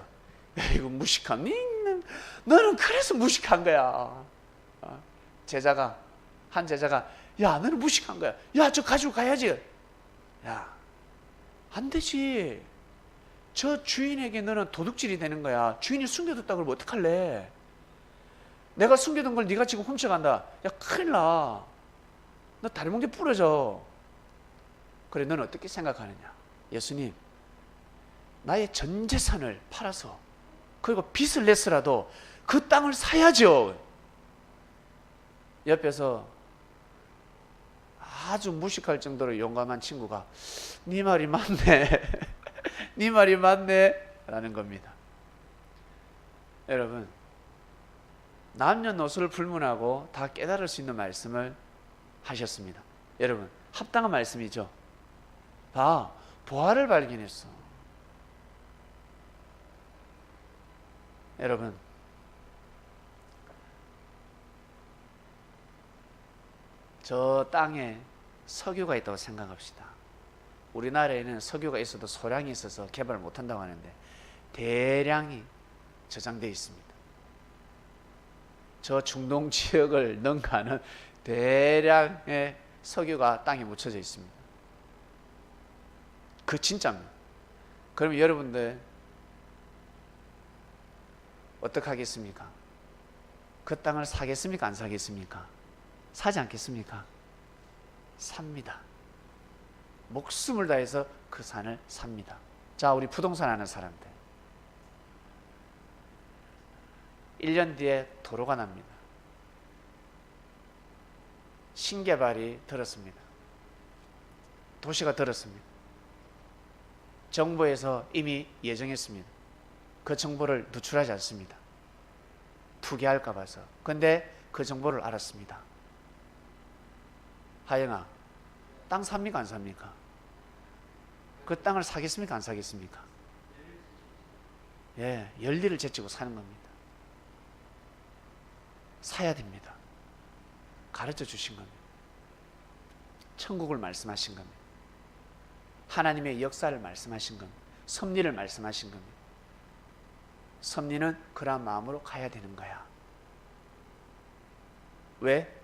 이거 무식함. 너는 그래서 무식한 거야. 한 제자가 야, 너는 무식한 거야. 야, 저 가지고 가야지. 야, 안 되지. 저 주인에게 너는 도둑질이 되는 거야. 주인이 숨겨뒀다 그러면 어떡할래? 내가 숨겨둔 걸 네가 지금 훔쳐간다. 야, 큰일 나. 너 다리 뭉개 부러져. 그래, 너는 어떻게 생각하느냐? 예수님, 나의 전 재산을 팔아서, 그리고 빚을 냈으라도 그 땅을 사야죠. 옆에서 아주 무식할 정도로 용감한 친구가 네 말이 맞네. 네 말이 맞네 라는 겁니다. 여러분, 남녀노소를 불문하고 다 깨달을 수 있는 말씀을 하셨습니다. 여러분, 합당한 말씀이죠. 봐, 보화를 발견했어. 여러분, 저 땅에 석유가 있다고 생각합시다. 우리나라에는 석유가 있어도 소량이 있어서 개발을 못한다고 하는데 대량이 저장되어 있습니다. 저 중동 지역을 능가하는 대량의 석유가 땅에 묻혀져 있습니다. 그 진짜입니다. 그러면 여러분들 어떻게 하겠습니까? 그 땅을 사겠습니까? 안 사겠습니까? 사지 않겠습니까? 삽니다. 목숨을 다해서 그 산을 삽니다. 자, 우리 부동산 하는 사람들, 1년 뒤에 도로가 납니다. 신개발이 들었습니다. 도시가 들었습니다. 정부에서 이미 예정했습니다. 그 정보를 누출하지 않습니다. 투기할까 봐서. 근데 그 정보를 알았습니다. 하영아, 땅 삽니까 안 삽니까? 그 땅을 사겠습니까 안 사겠습니까? 예, 열리를 제치고 사는 겁니다. 사야 됩니다. 가르쳐 주신 겁니다. 천국을 말씀하신 겁니다. 하나님의 역사를 말씀하신 겁니다. 섭리를 말씀하신 겁니다. 섭리는 그러한 마음으로 가야 되는 거야. 왜?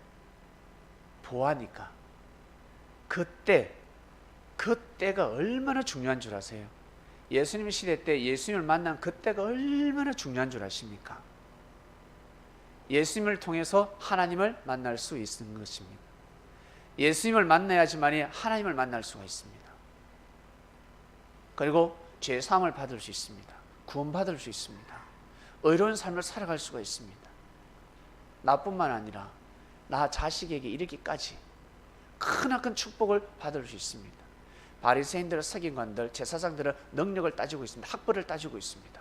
보아니까. 그때가 얼마나 중요한 줄 아세요? 예수님 시대 때 예수님을 만난 그때가 얼마나 중요한 줄 아십니까? 예수님을 통해서 하나님을 만날 수 있는 것입니다. 예수님을 만나야지만이 하나님을 만날 수가 있습니다. 그리고 죄사함을 받을 수 있습니다. 구원받을 수 있습니다. 의로운 삶을 살아갈 수가 있습니다. 나뿐만 아니라 나 자식에게 이르기까지 크나큰 축복을 받을 수 있습니다. 바리새인들, 서기관들, 제사장들은 능력을 따지고 있습니다. 학벌을 따지고 있습니다.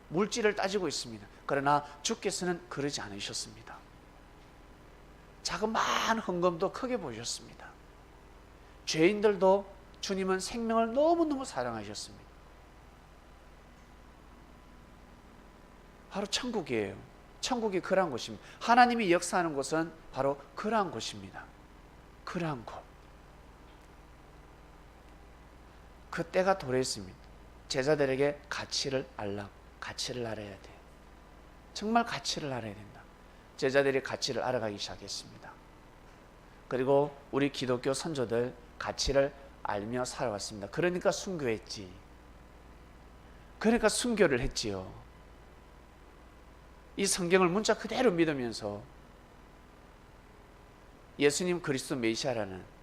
물질을 따지고 있습니다. 그러나 주께서는 그러지 않으셨습니다. 자그마한 헌금도 크게 보셨습니다. 죄인들도 주님은 생명을 너무너무 사랑하셨습니다. 바로 천국이에요. 천국이 그러한 곳입니다. 하나님이 역사하는 곳은 바로 그러한 곳입니다. 그러한 곳. 그때가 도래했습니다. 제자들에게 가치를 알아야 돼. 정말 가치를 알아야 된다. 제자들이 가치를 알아가기 시작했습니다. 그리고 우리 기독교 선조들 가치를 알며 살아왔습니다. 그러니까 순교했지. 그러니까 순교를 했지요. 이 성경을 문자 그대로 믿으면서 예수님 그리스도 메시아라는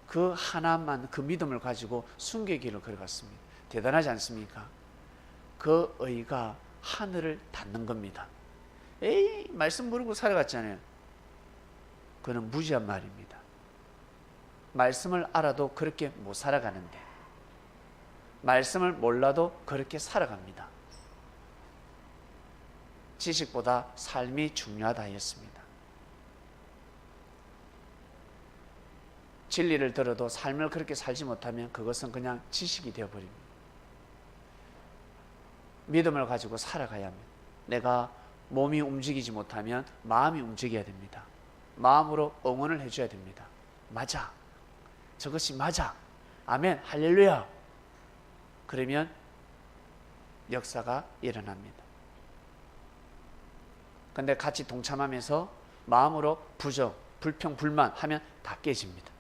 그 하나만, 그 믿음을 가지고 순교의 길을 걸어갔습니다. 대단하지 않습니까? 그 의가 하늘을 닿는 겁니다. 에이, 말씀 모르고 살아갔잖아요. 그는 무지한 말입니다. 말씀을 알아도 그렇게 못 살아가는데, 말씀을 몰라도 그렇게 살아갑니다. 지식보다 삶이 중요하다 했습니다. 진리를 들어도 삶을 그렇게 살지 못하면 그것은 그냥 지식이 되어버립니다. 믿음을 가지고 살아가야 합니다. 내가 몸이 움직이지 못하면 마음이 움직여야 됩니다. 마음으로 응원을 해줘야 됩니다. 맞아. 저것이 맞아. 아멘. 할렐루야. 그러면 역사가 일어납니다. 근데 같이 동참하면서 마음으로 부정, 불평, 불만 하면 다 깨집니다.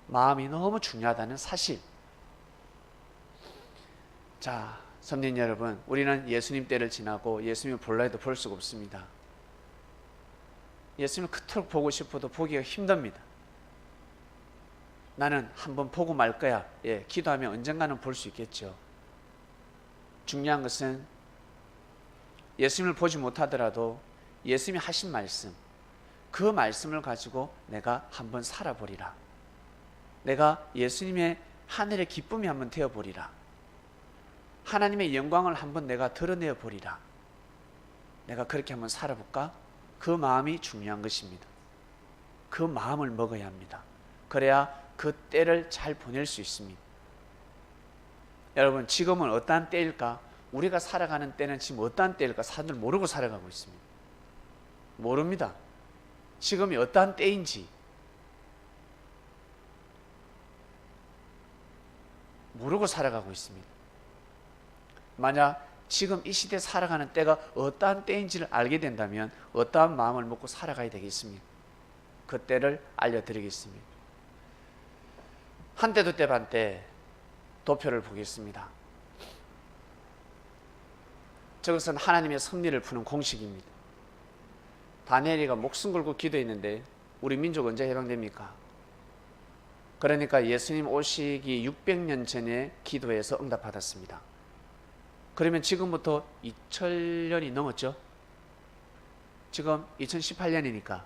마음이 너무 중요하다는 사실. 자, 선민 여러분, 우리는 예수님 때를 지나고 예수님을 볼라 해도 볼 수가 없습니다. 예수님을 그토록 보고 싶어도 보기가 힘듭니다. 나는 한번 보고 말 거야. 예, 기도하면 언젠가는 볼 수 있겠죠. 중요한 것은 예수님을 보지 못하더라도 예수님이 하신 말씀, 그 말씀을 가지고 내가 한번 살아보리라. 내가 예수님의 하늘의 기쁨이 한번 되어보리라. 하나님의 영광을 한번 내가 드러내어 보리라. 내가 그렇게 한번 살아볼까? 그 마음이 중요한 것입니다. 그 마음을 먹어야 합니다. 그래야 그 때를 잘 보낼 수 있습니다. 여러분, 지금은 어떠한 때일까? 우리가 살아가는 때는 지금 어떠한 때일까? 사람들 모르고 살아가고 있습니다. 모릅니다. 지금이 어떠한 때인지 모르고 살아가고 있습니다. 만약 지금 이 시대에 살아가는 때가 어떠한 때인지를 알게 된다면 어떠한 마음을 먹고 살아가야 되겠습니까? 그 때를 알려드리겠습니다. 한때도 때반때 도표를 보겠습니다. 저것은 하나님의 섭리를 푸는 공식입니다. 다니엘이가 목숨 걸고 기도했는데 우리 민족 언제 해방됩니까? 그러니까 예수님 오시기 600년 전에 기도해서 응답받았습니다. 그러면 지금부터 2000년이 넘었죠. 지금 2018년이니까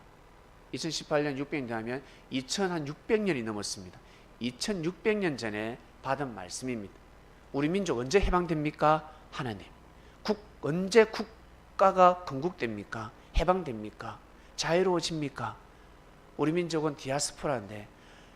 2018년 600년 하면 2600년이 넘었습니다. 2600년 전에 받은 말씀입니다. 우리 민족 언제 해방됩니까? 하나님. 언제 국가가 건국됩니까? 해방됩니까? 자유로워집니까? 우리 민족은 디아스포라인데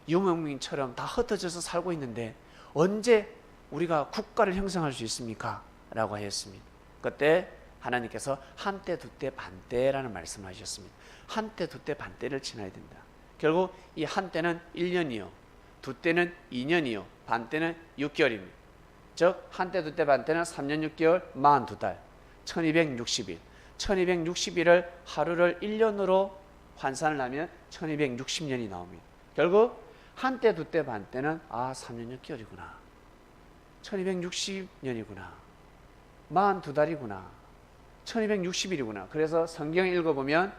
유목민처럼 다 흩어져서 살고 있는데 언제 우리가 국가를 형성할 수 있습니까? 라고 하였습니다. 그때 하나님께서 한때 두때 반때라는 말씀을 하셨습니다. 한때 두때 반때를 지나야 된다. 결국 이 한때는 1년이요, 두때는 2년이요, 반때는 6개월입니다. 즉 한때 두때 반때는 3년 6개월 42달 1260일 1260일을 하루를 1년으로 환산을 하면 1260년이 나옵니다. 결국 한때 두때 반때는 3년 6개월이구나, 1260년이구나, 42달이구나, 1260일이구나. 그래서 성경 읽어보면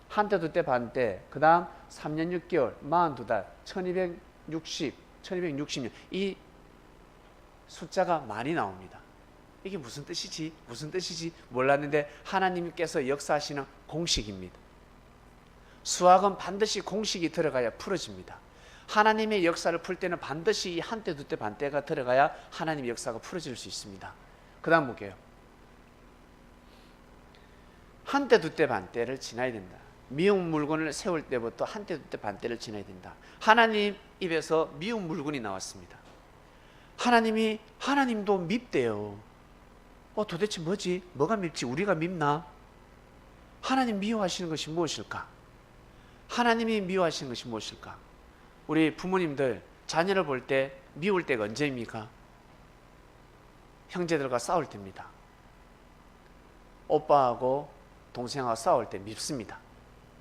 한때 두때 반때, 그 다음 3년 6개월 42달 1260년 이 숫자가 많이 나옵니다. 이게 무슨 뜻이지 몰랐는데 하나님께서 역사하시는 공식입니다. 수학은 반드시 공식이 들어가야 풀어집니다. 하나님의 역사를 풀 때는 반드시 이 한때 두때 반때가 들어가야 하나님의 역사가 풀어질 수 있습니다. 그 다음 볼게요. 한때 두때 반때를 지나야 된다. 미운 물건을 세울 때부터 한때 두때 반때를 지나야 된다. 하나님 입에서 미운 물건이 나왔습니다. 하나님도 밉대요. 도대체 뭐지? 뭐가 밉지? 우리가 밉나? 하나님 미워하시는 것이 무엇일까? 하나님이 미워하시는 것이 무엇일까? 우리 부모님들 자녀를 볼 때 미울 때가 언제입니까? 형제들과 싸울 때입니다. 오빠하고 동생하고 싸울 때 밉습니다.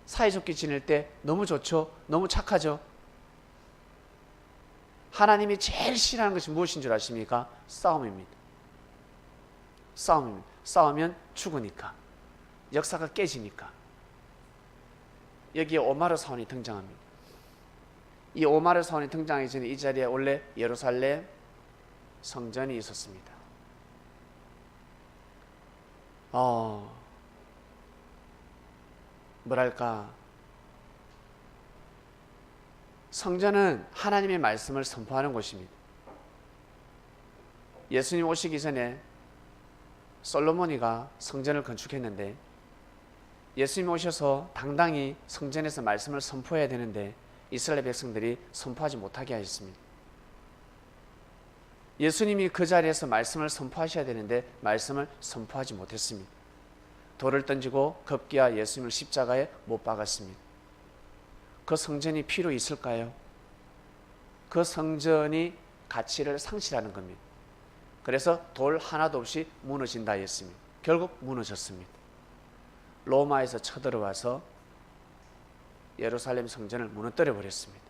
사이좋게 지낼 때 너무 좋죠? 너무 착하죠? 하나님이 제일 싫어하는 것이 무엇인 줄 아십니까? 싸움입니다. 싸우면 죽으니까, 역사가 깨지니까. 여기에 오마르 사원이 등장합니다. 이 오마르 사원이 등장하기 전에 이 자리에 원래 예루살렘 성전이 있었습니다. 뭐랄까, 성전은 하나님의 말씀을 선포하는 곳입니다. 예수님 오시기 전에 솔로몬이가 성전을 건축했는데 예수님 오셔서 당당히 성전에서 말씀을 선포해야 되는데 이스라엘 백성들이 선포하지 못하게 하셨습니다. 예수님이 그 자리에서 말씀을 선포하셔야 되는데 말씀을 선포하지 못했습니다. 돌을 던지고 급기야 예수님을 십자가에 못 박았습니다. 그 성전이 필요 있을까요? 그 성전이 가치를 상실하는 겁니다. 그래서 돌 하나도 없이 무너진다 했습니다. 결국 무너졌습니다. 로마에서 쳐들어와서 예루살렘 성전을 무너뜨려 버렸습니다.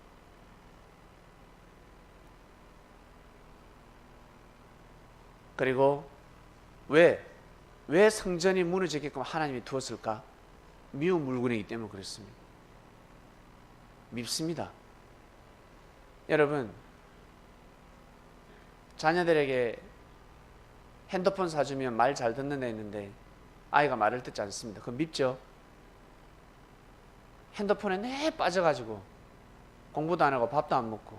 그리고 왜 성전이 무너지게끔 하나님이 두었을까? 미운 물건이기 때문에 그렇습니다. 밉습니다. 여러분, 자녀들에게 핸드폰 사주면 말 잘 듣는 애 있는데 아이가 말을 듣지 않습니다. 그건 밉죠? 핸드폰에 내 빠져가지고 공부도 안 하고 밥도 안 먹고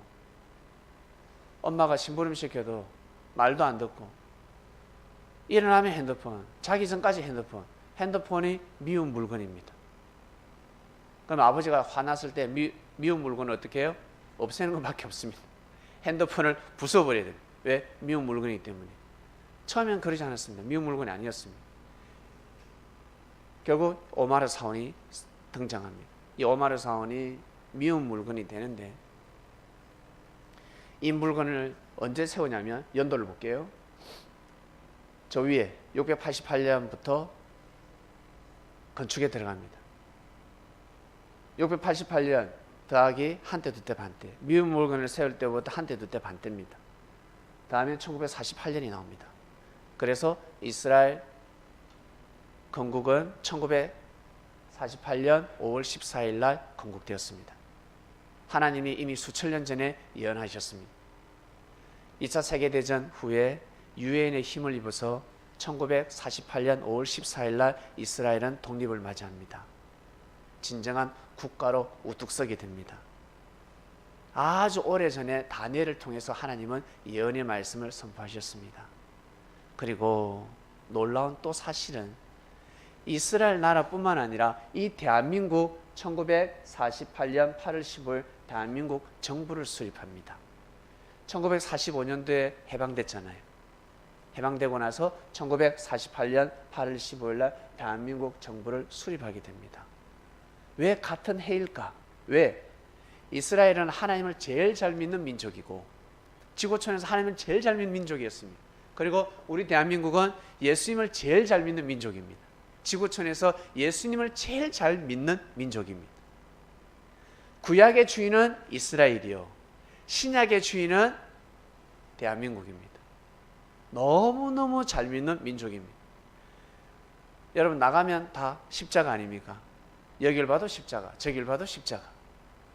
엄마가 심부름 시켜도 말도 안 듣고 일어나면 핸드폰, 자기 전까지 핸드폰이 미운 물건입니다. 그럼 아버지가 화났을 때 미운 물건을 어떻게 해요? 없애는 것밖에 없습니다. 핸드폰을 부숴버려야 돼요. 왜? 미운 물건이기 때문에. 처음엔 그러지 않았습니다. 미운 물건이 아니었습니다. 결국 오마르 사원이 등장합니다. 이 오마르 사원이 미운 물건이 되는데 이 물건을 언제 세우냐면 연도를 볼게요. 저 위에 688년부터 건축에 들어갑니다. 688년 더하기 한때 두때 반때, 미운 물건을 세울 때부터 한때 두때 반때입니다. 다음에 1948년이 나옵니다. 그래서 이스라엘 건국은 1948년 5월 14일 날 건국되었습니다. 하나님이 이미 수천 년 전에 예언하셨습니다. 2차 세계대전 후에 유엔의 힘을 입어서 1948년 5월 14일 날 이스라엘은 독립을 맞이합니다. 진정한 국가로 우뚝 서게 됩니다. 아주 오래전에 다니엘을 통해서 하나님은 예언의 말씀을 선포하셨습니다. 그리고 놀라운 또 사실은 이스라엘 나라뿐만 아니라 이 대한민국 1948년 8월 15일 대한민국 정부를 수립합니다. 1945년도에 해방됐잖아요. 해방되고 나서 1948년 8월 15일 날 대한민국 정부를 수립하게 됩니다. 왜 같은 해일까? 왜? 이스라엘은 하나님을 제일 잘 믿는 민족이고 지구촌에서 하나님을 제일 잘 믿는 민족이었습니다. 그리고 우리 대한민국은 예수님을 제일 잘 믿는 민족입니다. 지구촌에서 예수님을 제일 잘 믿는 민족입니다. 구약의 주인은 이스라엘이요, 신약의 주인은 대한민국입니다. 너무너무 잘 믿는 민족입니다. 여러분 나가면 다 십자가 아닙니까? 여길 봐도 십자가, 저길 봐도 십자가.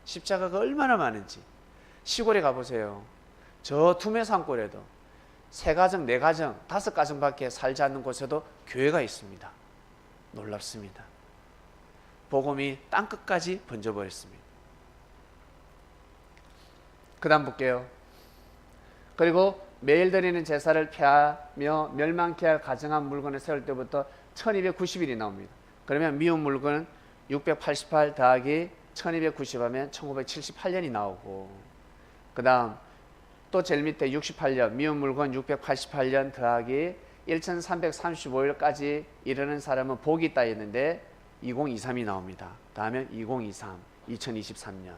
십자가가 얼마나 많은지 시골에 가보세요. 저 두메 산골에도 3가정, 4가정, 5가정밖에 살지 않는 곳에도 교회가 있습니다. 놀랍습니다. 복음이 땅끝까지 번져버렸습니다. 그 다음 볼게요. 그리고 매일 드리는 제사를 폐하며 멸망케 할 가증한 물건을 세울 때부터 1290일이 나옵니다. 그러면 미운 물건은 688 더하기 1290하면 1978년이 나오고, 그 다음 또 제일 밑에 68년 미운 물건 688년 더하기 1335일까지 이르는 사람은 복이 있다 했는데 2023이 나옵니다. 다음에 2023, 2023년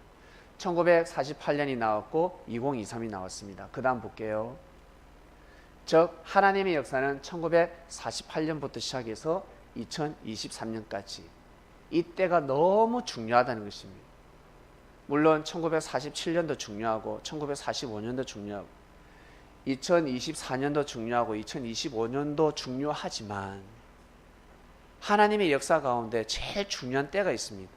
1948년이 나왔고 2023이 나왔습니다. 그 다음 볼게요. 즉 하나님의 역사는 1948년부터 시작해서 2023년까지 이때가 너무 중요하다는 것입니다. 물론 1947년도 중요하고 1945년도 중요하고 2024년도 중요하고 2025년도 중요하지만 하나님의 역사 가운데 제일 중요한 때가 있습니다.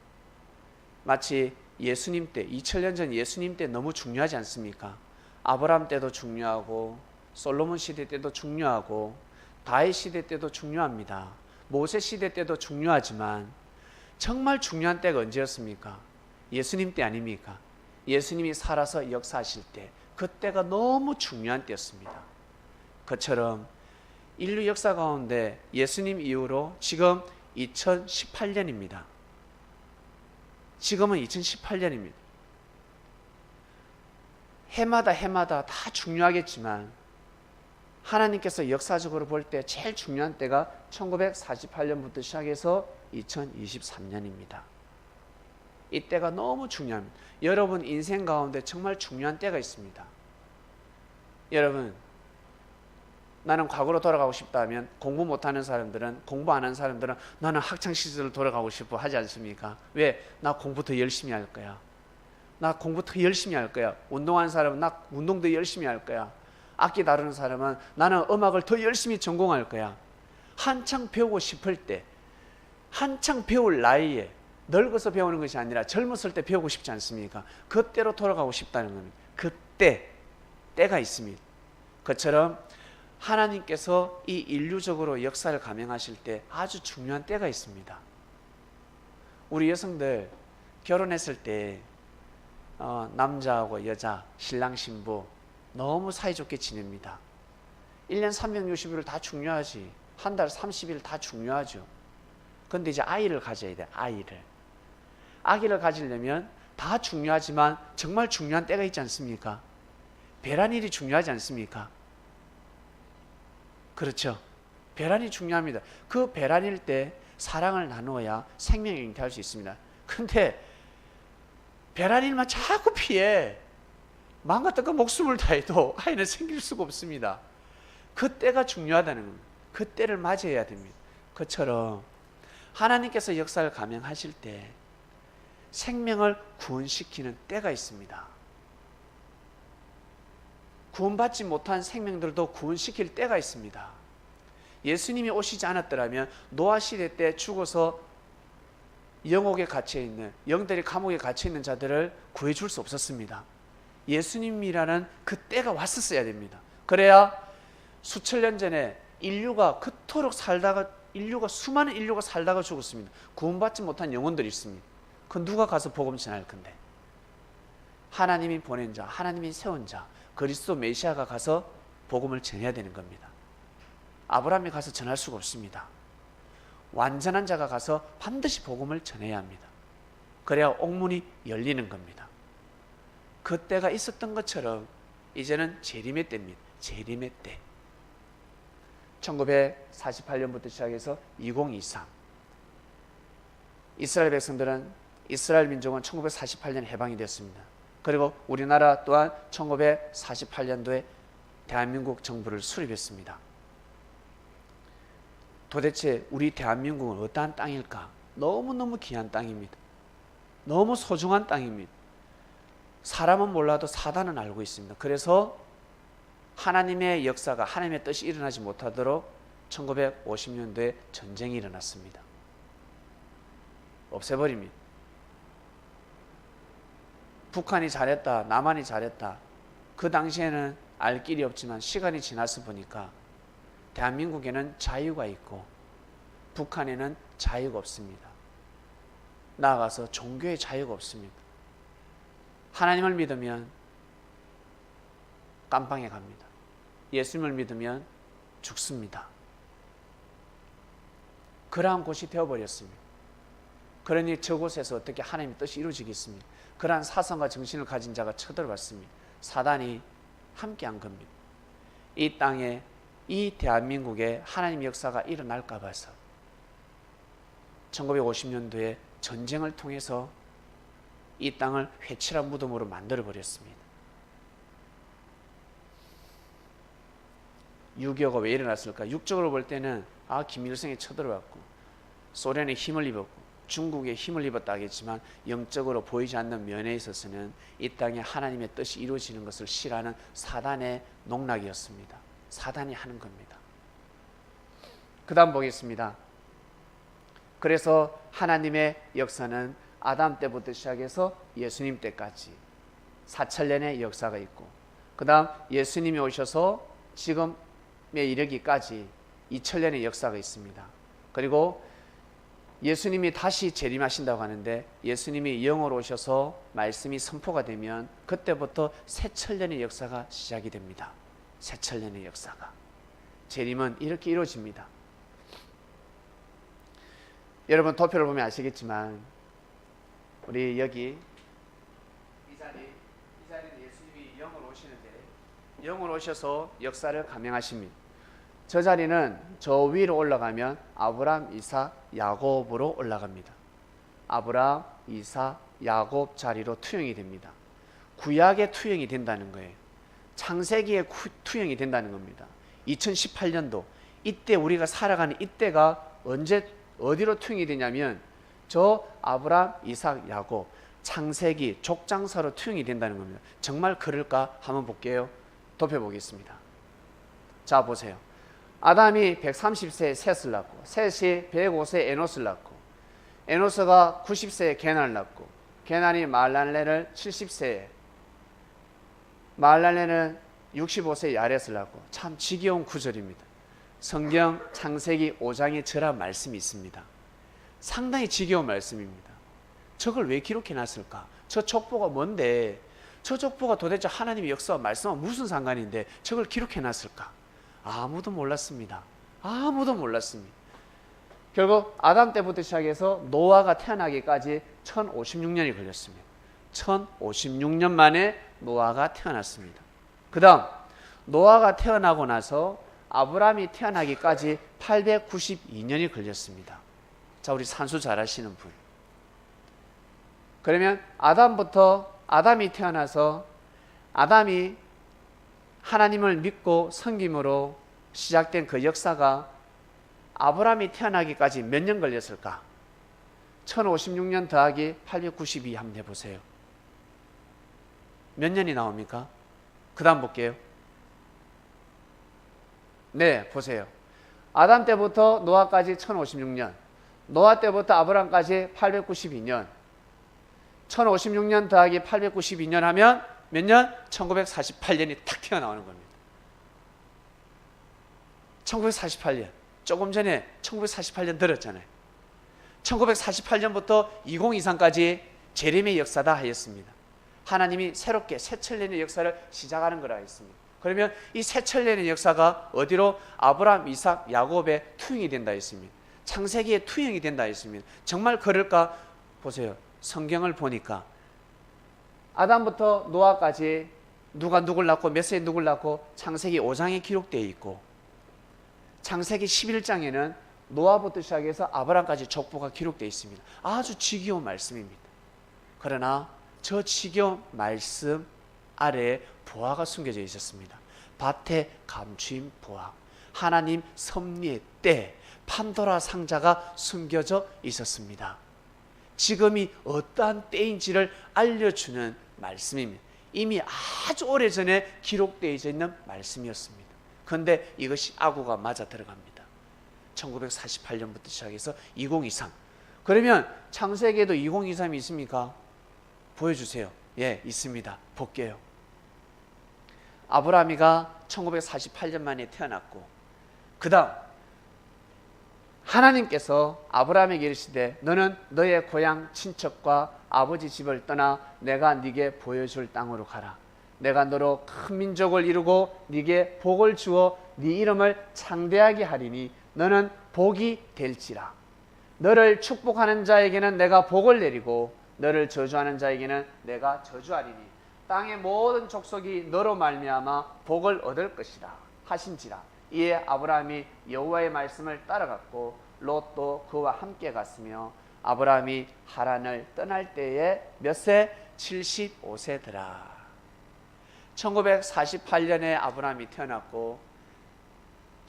마치 예수님 때, 2000년 전 예수님 때 너무 중요하지 않습니까? 아브라함 때도 중요하고 솔로몬 시대 때도 중요하고 다윗 시대 때도 중요합니다. 모세 시대 때도 중요하지만 정말 중요한 때가 언제였습니까? 예수님 때 아닙니까? 예수님이 살아서 역사하실 때, 그때가 너무 중요한 때였습니다. 그처럼 인류 역사 가운데 예수님 이후로 지금 2018년입니다. 지금은 2018년입니다. 해마다 다 중요하겠지만 하나님께서 역사적으로 볼 때 제일 중요한 때가 1948년부터 시작해서 2023년입니다. 이때가 너무 중요합니다. 여러분 인생 가운데 정말 중요한 때가 있습니다. 여러분, 나는 과거로 돌아가고 싶다 하면 공부 못하는 사람들은, 공부 안 하는 사람들은 나는 학창시절로 돌아가고 싶어 하지 않습니까? 왜? 나 공부 더 열심히 할 거야. 나 공부 더 열심히 할 거야. 운동하는 사람은 나 운동 더 열심히 할 거야. 악기 다루는 사람은 나는 음악을 더 열심히 전공할 거야. 한창 배우고 싶을 때, 한창 배울 나이에, 늙어서 배우는 것이 아니라 젊었을 때 배우고 싶지 않습니까? 그때로 돌아가고 싶다는 겁니다. 그때, 때가 있습니다. 그처럼 하나님께서 이 인류적으로 역사를 감행하실 때 아주 중요한 때가 있습니다. 우리 여성들 결혼했을 때 남자하고 여자, 신랑 신부 너무 사이좋게 지냅니다. 1년 360일 다 중요하지. 한 달 30일 다 중요하죠. 그런데 이제 아이를 가져야 돼. 아기를 가지려면 다 중요하지만 정말 중요한 때가 있지 않습니까? 배란일이 중요하지 않습니까? 그렇죠. 배란이 중요합니다. 그 배란일 때 사랑을 나누어야 생명을 잉태할 수 있습니다. 근데 배란일만 자꾸 피해. 마음같은 목숨을 다해도 아이는 생길 수가 없습니다. 그때가 중요하다는 겁니다. 그때를 맞이해야 됩니다. 그처럼 하나님께서 역사를 감행하실 때 생명을 구원시키는 때가 있습니다. 구원받지 못한 생명들도 구원시킬 때가 있습니다. 예수님이 오시지 않았더라면 노아 시대 때 죽어서 영옥에 갇혀있는, 영들이 감옥에 갇혀있는 자들을 구해줄 수 없었습니다. 예수님이라는 그 때가 왔었어야 됩니다. 그래야 수천 년 전에 수많은 인류가 살다가 죽었습니다. 구원받지 못한 영혼들이 있습니다. 그 누가 가서 복음 전할 건데? 하나님이 보낸 자, 하나님이 세운 자, 그리스도 메시아가 가서 복음을 전해야 되는 겁니다. 아브라함이 가서 전할 수가 없습니다. 완전한 자가 가서 반드시 복음을 전해야 합니다. 그래야 옥문이 열리는 겁니다. 그 때가 있었던 것처럼 이제는 재림의 때입니다. 재림의 때. 1948년부터 시작해서 2023. 이스라엘 백성들은, 이스라엘 민족은 1948년에 해방이 되었습니다. 그리고 우리나라 또한 1948년도에 대한민국 정부를 수립했습니다. 도대체 우리 대한민국은 어떠한 땅일까? 너무너무 귀한 땅입니다. 너무 소중한 땅입니다. 사람은 몰라도 사단은 알고 있습니다. 그래서 하나님의 역사가, 하나님의 뜻이 일어나지 못하도록 1950년도에 전쟁이 일어났습니다. 없애버립니다. 북한이 잘했다, 남한이 잘했다. 그 당시에는 알 길이 없지만 시간이 지나서 보니까 대한민국에는 자유가 있고 북한에는 자유가 없습니다. 나아가서 종교의 자유가 없습니다. 하나님을 믿으면 깜빵에 갑니다. 예수님을 믿으면 죽습니다. 그러한 곳이 되어버렸습니다. 그러니 저곳에서 어떻게 하나님의 뜻이 이루어지겠습니까? 그러한 사상과 정신을 가진 자가 쳐들어왔습니다. 사단이 함께한 겁니다. 이 땅에, 이 대한민국에 하나님의 역사가 일어날까 봐서 1950년도에 전쟁을 통해서 이 땅을 회칠한 무덤으로 만들어버렸습니다. 6.25가 왜 일어났을까? 육적으로 볼 때는 김일성이 쳐들어왔고 소련의 힘을 입었고 중국의 힘을 입었다 하겠지만 영적으로 보이지 않는 면에 있어서는 이 땅에 하나님의 뜻이 이루어지는 것을 싫어하는 사단의 농락이었습니다. 사단이 하는 겁니다. 그 다음 보겠습니다. 그래서 하나님의 역사는 아담 때부터 시작해서 예수님 때까지 4,000년의 역사가 있고, 그 다음 예수님이 오셔서 지금에 이르기까지 2,000년의 역사가 있습니다. 그리고 예수님이 다시 재림하신다고 하는데, 예수님이 영으로 오셔서 말씀이 선포가 되면 그때부터 새 천년의 역사가 시작이 됩니다. 새 천년의 역사가. 재림은 이렇게 이루어집니다. 여러분 도표를 보면 아시겠지만 우리 여기 이 자리는 예수님이 영으로 오시는데, 영으로 오셔서 역사를 감행하십니다. 저 자리는 저 위로 올라가면 아브람, 이삭, 야곱으로 올라갑니다. 아브람, 이삭, 야곱 자리로 투영이 됩니다. 구약에 투영이 된다는 거예요. 창세기에 투영이 된다는 겁니다. 2018년도 이때 우리가 살아가는 이때가 언제 어디로 투영이 되냐면 저 아브람, 이삭, 야곱 창세기 족장서로 투영이 된다는 겁니다. 정말 그럴까 한번 볼게요. 도표 보겠습니다. 자 보세요. 아담이 130세에 셋을 낳고, 셋이 105세에 에노스를 낳고, 에노스가 90세에 게난을 낳고, 게난이 마할랄렐을 70세에, 마할랄렐은 65세에 야렛을 낳고. 참 지겨운 구절입니다. 성경 창세기 5장에 저런 말씀이 있습니다. 상당히 지겨운 말씀입니다. 저걸 왜 기록해 놨을까? 저 족보가 뭔데? 저 족보가 도대체 하나님의 역사와 말씀과 무슨 상관인데 저걸 기록해 놨을까? 아무도 몰랐습니다. 아무도 몰랐습니다. 결국 아담 때부터 시작해서 노아가 태어나기까지 1056년이 걸렸습니다. 1056년 만에 노아가 태어났습니다. 그 다음 노아가 태어나고 나서 아브라함이 태어나기까지 892년이 걸렸습니다. 자, 우리 산수 잘 하시는 분. 그러면 아담이 태어나서 아담이 하나님을 믿고 섬김으로 시작된 그 역사가 아브라함이 태어나기까지 몇 년 걸렸을까? 1056년 더하기 892 한번 해보세요. 몇 년이 나옵니까? 그 다음 볼게요. 네, 보세요. 아담 때부터 노아까지 1056년, 노아 때부터 아브라함까지 892년, 1056년 더하기 892년 하면 몇 년? 1948년이 탁 튀어나오는 겁니다. 1948년, 조금 전에 1948년 들었잖아요. 1948년부터 2023까지 재림의 역사다 하였습니다. 하나님이 새롭게 새천년의 역사를 시작하는 거라 했습니다. 그러면 이 새천년의 역사가 어디로? 아브라함, 이삭, 야곱의 투영이 된다 했습니다. 창세기의 투영이 된다 했습니다. 정말 그럴까? 보세요. 성경을 보니까 아담부터 노아까지 누가 누굴 낳고 몇 세에 누굴 낳고 창세기 5장에 기록되어 있고, 창세기 11장에는 노아부터 시작해서 아브라함까지 족보가 기록되어 있습니다. 아주 지겨운 말씀입니다. 그러나 저 지겨운 말씀 아래에 보화가 숨겨져 있었습니다. 밭에 감추인 보화, 하나님 섭리의 때 판도라 상자가 숨겨져 있었습니다. 지금이 어떠한 때인지를 알려주는 말씀입니다. 이미 아주 오래전에 기록되어 있는 말씀이었습니다. 그런데 이것이 악우가 맞아 들어갑니다. 1948년부터 시작해서 2023. 그러면 창세기에도 2023이 있습니까? 보여주세요. 예, 있습니다. 볼게요. 아브라함이가 1948년 만에 태어났고, 그 다음 하나님께서 아브라함에게 이르시되 너는 너의 고향 친척과 아버지 집을 떠나 내가 네게 보여줄 땅으로 가라. 내가 너로 큰 민족을 이루고 네게 복을 주어 네 이름을 창대하게 하리니 너는 복이 될지라. 너를 축복하는 자에게는 내가 복을 내리고 너를 저주하는 자에게는 내가 저주하리니 땅의 모든 족속이 너로 말미암아 복을 얻을 것이라 하신지라. 이에 아브라함이 여호와의 말씀을 따라갔고 롯도 그와 함께 갔으며 아브라함이 하란을 떠날 때에 몇 세? 75세더라. 1948년에 아브라함이 태어났고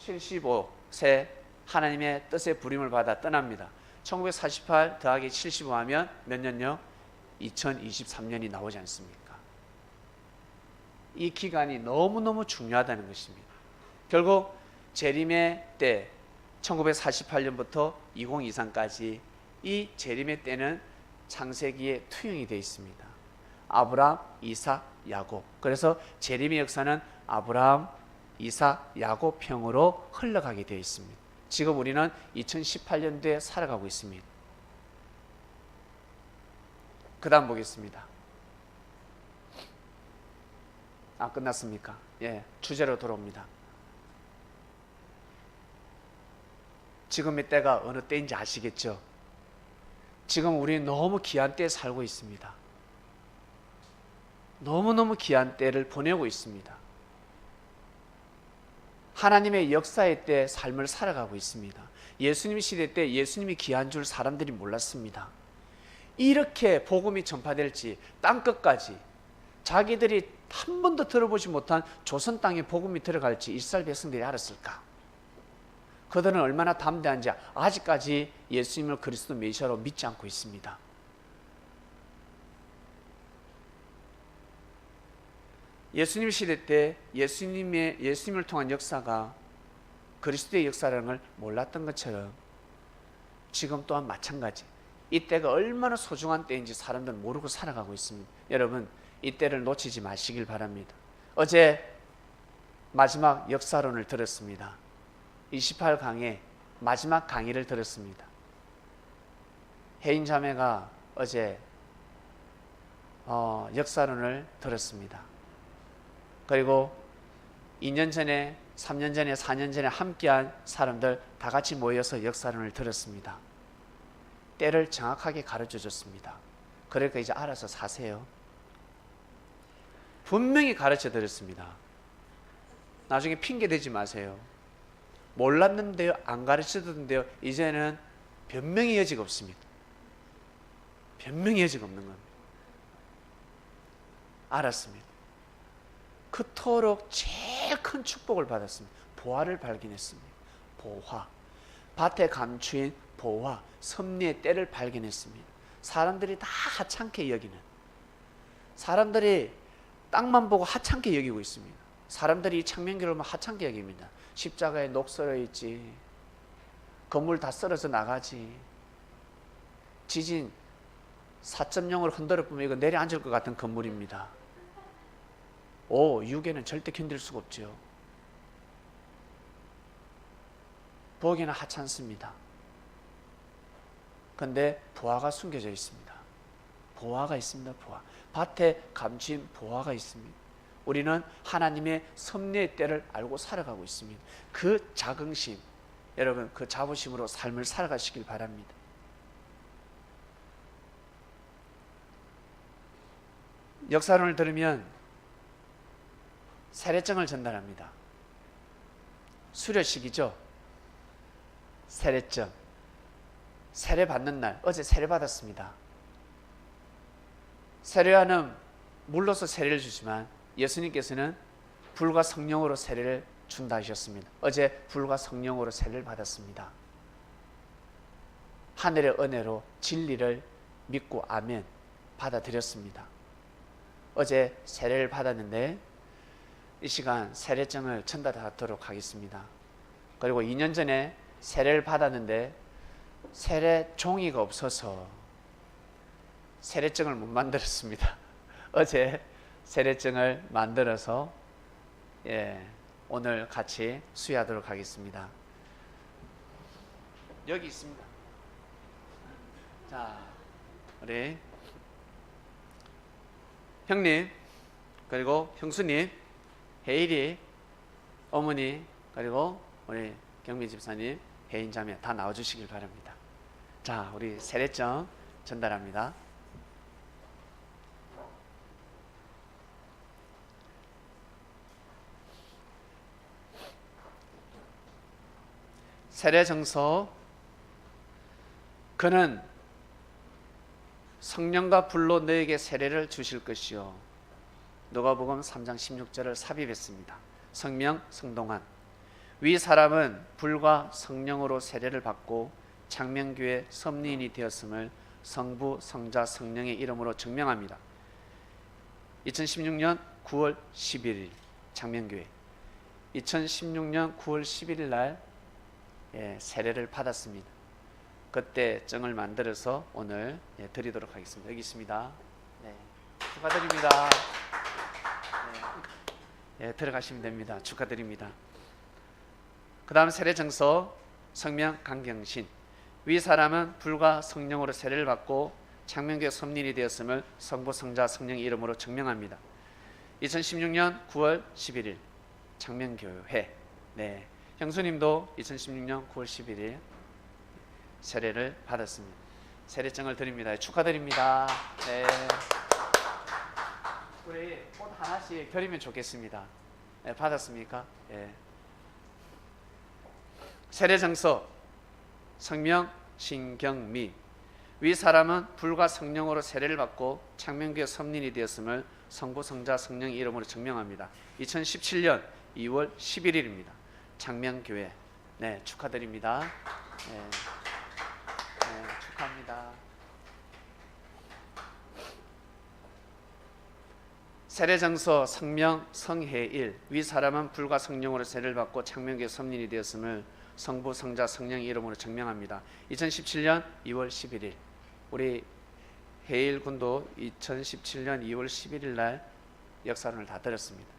75세 하나님의 뜻의 부림을 받아 떠납니다. 1948 더하기 75 하면 몇 년요? 2023년이 나오지 않습니까? 이 기간이 너무너무 중요하다는 것입니다. 결국 재림의 때 1948년부터 2023까지 이 재림의 때는 창세기에 투영이 되어 있습니다. 아브라함, 이삭, 야곱. 그래서 재림의 역사는 아브라함, 이삭, 야곱형으로 흘러가게 되어 있습니다. 지금 우리는 2018년도에 살아가고 있습니다. 그 다음 보겠습니다. 끝났습니까? 예, 주제로 돌아옵니다. 지금의 때가 어느 때인지 아시겠죠? 지금 우리는 너무 귀한 때에 살고 있습니다. 너무너무 귀한 때를 보내고 있습니다. 하나님의 역사의 때 삶을 살아가고 있습니다. 예수님 시대 때 예수님이 귀한 줄 사람들이 몰랐습니다. 이렇게 복음이 전파될지 땅끝까지 자기들이 한 번도 들어보지 못한 조선 땅에 복음이 들어갈지 이스라엘 백성들이 알았을까? 그들은 얼마나 담대한지 아직까지 예수님을 그리스도 메시아로 믿지 않고 있습니다. 예수님 시대 때 예수님을 통한 역사가 그리스도의 역사라는 걸 몰랐던 것처럼 지금 또한 마찬가지. 이 때가 얼마나 소중한 때인지 사람들은 모르고 살아가고 있습니다. 여러분, 이 때를 놓치지 마시길 바랍니다. 어제 마지막 역사론을 들었습니다. 28강의 마지막 강의를 들었습니다. 혜인 자매가 어제 역사론을 들었습니다. 그리고 2년 전에, 3년 전에, 4년 전에 함께한 사람들 다 같이 모여서 역사론을 들었습니다. 때를 정확하게 가르쳐 줬습니다. 그러니까 이제 알아서 사세요. 분명히 가르쳐 드렸습니다. 나중에 핑계 대지 마세요. 몰랐는데요, 안 가르쳐 줬는데요, 이제는 변명의 여지가 없습니다. 변명의 여지가 없는 겁니다. 알았습니다. 그토록 제일 큰 축복을 받았습니다. 보화를 발견했습니다. 보화, 밭에 감추인 보화, 섭리의 때를 발견했습니다. 사람들이 다 하찮게 여기는, 사람들이 땅만 보고 하찮게 여기고 있습니다. 사람들이 이 창명교를 보면 하찮게 여깁니다. 십자가에 녹 썰어 있지, 건물 다 썰어서 나가지, 지진 4.0을 흔들어 보면 이거 내려앉을 것 같은 건물입니다. 5, 6에는 절대 견딜 수가 없죠. 보기는 하찮습니다. 근데 보화가 숨겨져 있습니다. 보화가 있습니다. 보화. 밭에 감추인 보화가 있습니다. 우리는 하나님의 섭리의 때를 알고 살아가고 있습니다. 그 자긍심, 여러분 그 자부심으로 삶을 살아가시길 바랍니다. 역사론을 들으면 세례증을 전달합니다. 수료식이죠. 세례증. 세례 받는 날, 어제 세례 받았습니다. 세례와는 물로서 세례를 주지만 예수님께서는 불과 성령으로 세례를 준다 하셨습니다. 어제 불과 성령으로 세례를 받았습니다. 하늘의 은혜로 진리를 믿고 아멘 받아들였습니다. 어제 세례를 받았는데 이 시간 세례증을 전달하도록 하겠습니다. 그리고 2년 전에 세례를 받았는데 세례 종이가 없어서 세례증을 못 만들었습니다. 어제 세례증을 만들어서 오늘 같이 수여하도록 하겠습니다. 여기 있습니다. 자, 우리 형님, 그리고 형수님, 혜일이 어머니, 그리고 우리 경미 집사님, 혜인 자매 다 나와주시길 바랍니다. 자, 우리 세례증 전달합니다. 세례증서. 그는 성령과 불로 너에게 세례를 주실 것이요. 누가복음 3장 16절을 삽입했습니다. 성명 성동한. 위 사람은 불과 성령으로 세례를 받고 창명교회 섭리인이 되었음을 성부, 성자, 성령의 이름으로 증명합니다. 2016년 9월 11일 창명교회 2016년 9월 11일 날 세례를 받았습니다. 그때 증을 만들어서 오늘 드리도록 하겠습니다. 여기 있습니다. 네, 축하드립니다. 네, 들어가시면 됩니다. 축하드립니다. 그 다음 세례증서. 성명 강경신. 위 사람은 불과 성령으로 세례를 받고 창명교회 섭리인이 되었음을 성부, 성자, 성령의 이름으로 증명합니다. 2016년 9월 11일 창명교회. 네, 형수님도 2016년 9월 11일 세례를 받았습니다. 세례증을 드립니다. 축하드립니다. 네. 우리 꽃 하나씩 드리면 좋겠습니다. 네, 받았습니까? 네. 세례증서. 성명 신경미. 위 사람은 불과 성령으로 세례를 받고 창명교회 섭리인이 되었음을 성부, 성자, 성령의 이름으로 증명합니다. 2017년 2월 11일입니다. 창명교회. 네, 축하드립니다. 네. 네, 축하합니다. 세례증서. 성명 성혜일. 위 사람은 불과 성령으로 세례를 받고 창명교회 섭리인이 되었음을 성부, 성자, 성령의 이름으로 증명합니다. 2017년 2월 11일 우리 혜일 군도 2017년 2월 11일 날 역사론을 다 들었습니다.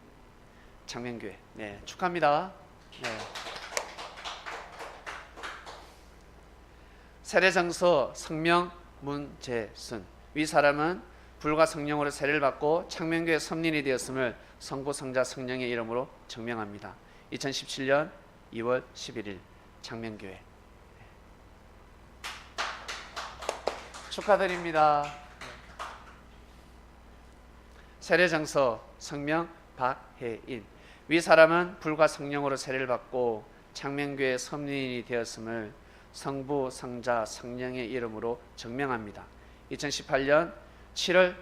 창명교회. 네, 축하합니다. 네. 세례증서. 성명 문재순. 위 사람은 불과 성령으로 세례를 받고 창명교회 섭리인이 되었음을 성부, 성자, 성령의 이름으로 증명합니다. 2017년 2월 11일 창명교회. 축하드립니다. 세례증서. 성명 박혜인. 위 사람은 불과 성령으로 세례를 받고 창명교회 섭리인이 되었음을 성부, 성자, 성령의 이름으로 증명합니다. 2018년 7월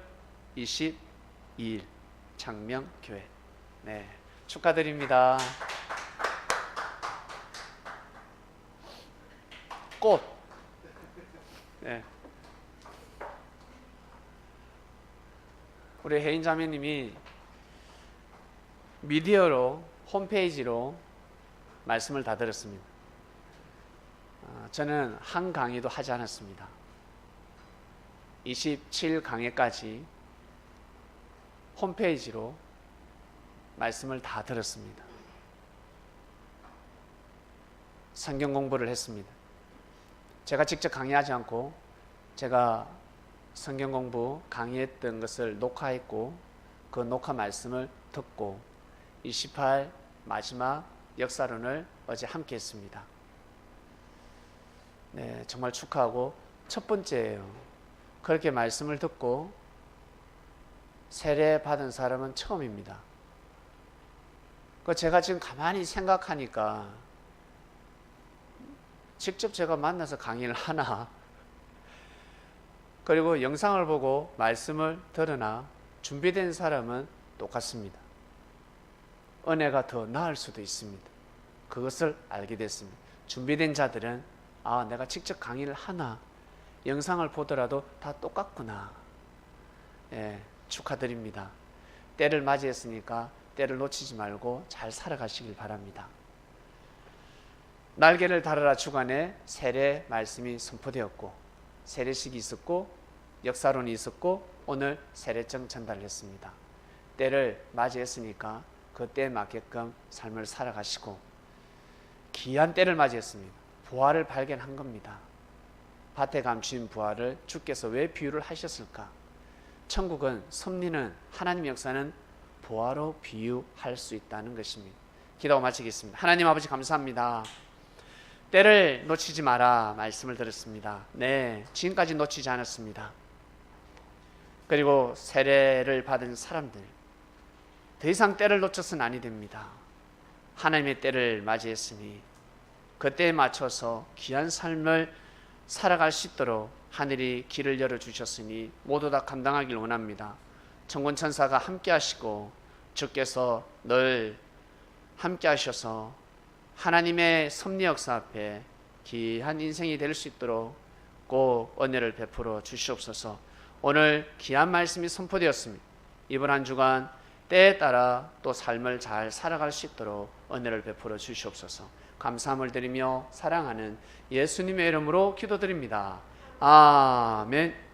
22일 창명교회. 네, 축하드립니다. 꽃. 네. 우리 혜인 자매님이 미디어로 홈페이지로 말씀을 다 들었습니다. 저는 한 강의도 하지 않았습니다. 27강의까지 홈페이지로 말씀을 다 들었습니다. 성경 공부를 했습니다. 제가 직접 강의하지 않고 제가 성경 공부 강의했던 것을 녹화했고 그 녹화 말씀을 듣고 28 마지막 역사론을 어제 함께 했습니다. 네, 정말 축하하고 첫 번째예요. 그렇게 말씀을 듣고 세례 받은 사람은 처음입니다. 제가 지금 가만히 생각하니까 직접 제가 만나서 강의를 하나 그리고 영상을 보고 말씀을 들으나 준비된 사람은 똑같습니다. 은혜가 더 나을 수도 있습니다. 그것을 알게 됐습니다. 준비된 자들은 내가 직접 강의를 하나 영상을 보더라도 다 똑같구나. 예, 축하드립니다. 때를 맞이했으니까 때를 놓치지 말고 잘 살아가시길 바랍니다. 날개를 달아라 주간에 세례 말씀이 선포되었고 세례식이 있었고 역사론이 있었고 오늘 세례증 전달을 했습니다. 때를 맞이했으니까 그 때에 맞게끔 삶을 살아가시고 귀한 때를 맞이했습니다. 부활을 발견한 겁니다. 밭에 감추인 부활을 주께서 왜 비유를 하셨을까? 천국은 섭리는 하나님의 역사는 부활로 비유할 수 있다는 것입니다. 기도하고 마치겠습니다. 하나님 아버지 감사합니다. 때를 놓치지 마라 말씀을 들었습니다. 네, 지금까지 놓치지 않았습니다. 그리고 세례를 받은 사람들 더 이상 때를 놓쳐서는 아니 됩니다. 하나님의 때를 맞이했으니 그 때에 맞춰서 귀한 삶을 살아갈 수 있도록 하늘이 길을 열어주셨으니 모두 다 감당하길 원합니다. 천군천사가 함께 하시고 주께서 늘 함께 하셔서 하나님의 섭리 역사 앞에 귀한 인생이 될 수 있도록 꼭 은혜를 베풀어 주시옵소서. 오늘 귀한 말씀이 선포되었습니다. 이번 한 주간 때에 따라 또 삶을 잘 살아갈 수 있도록 은혜를 베풀어 주시옵소서. 감사함을 드리며 사랑하는 예수님의 이름으로 기도드립니다. 아멘.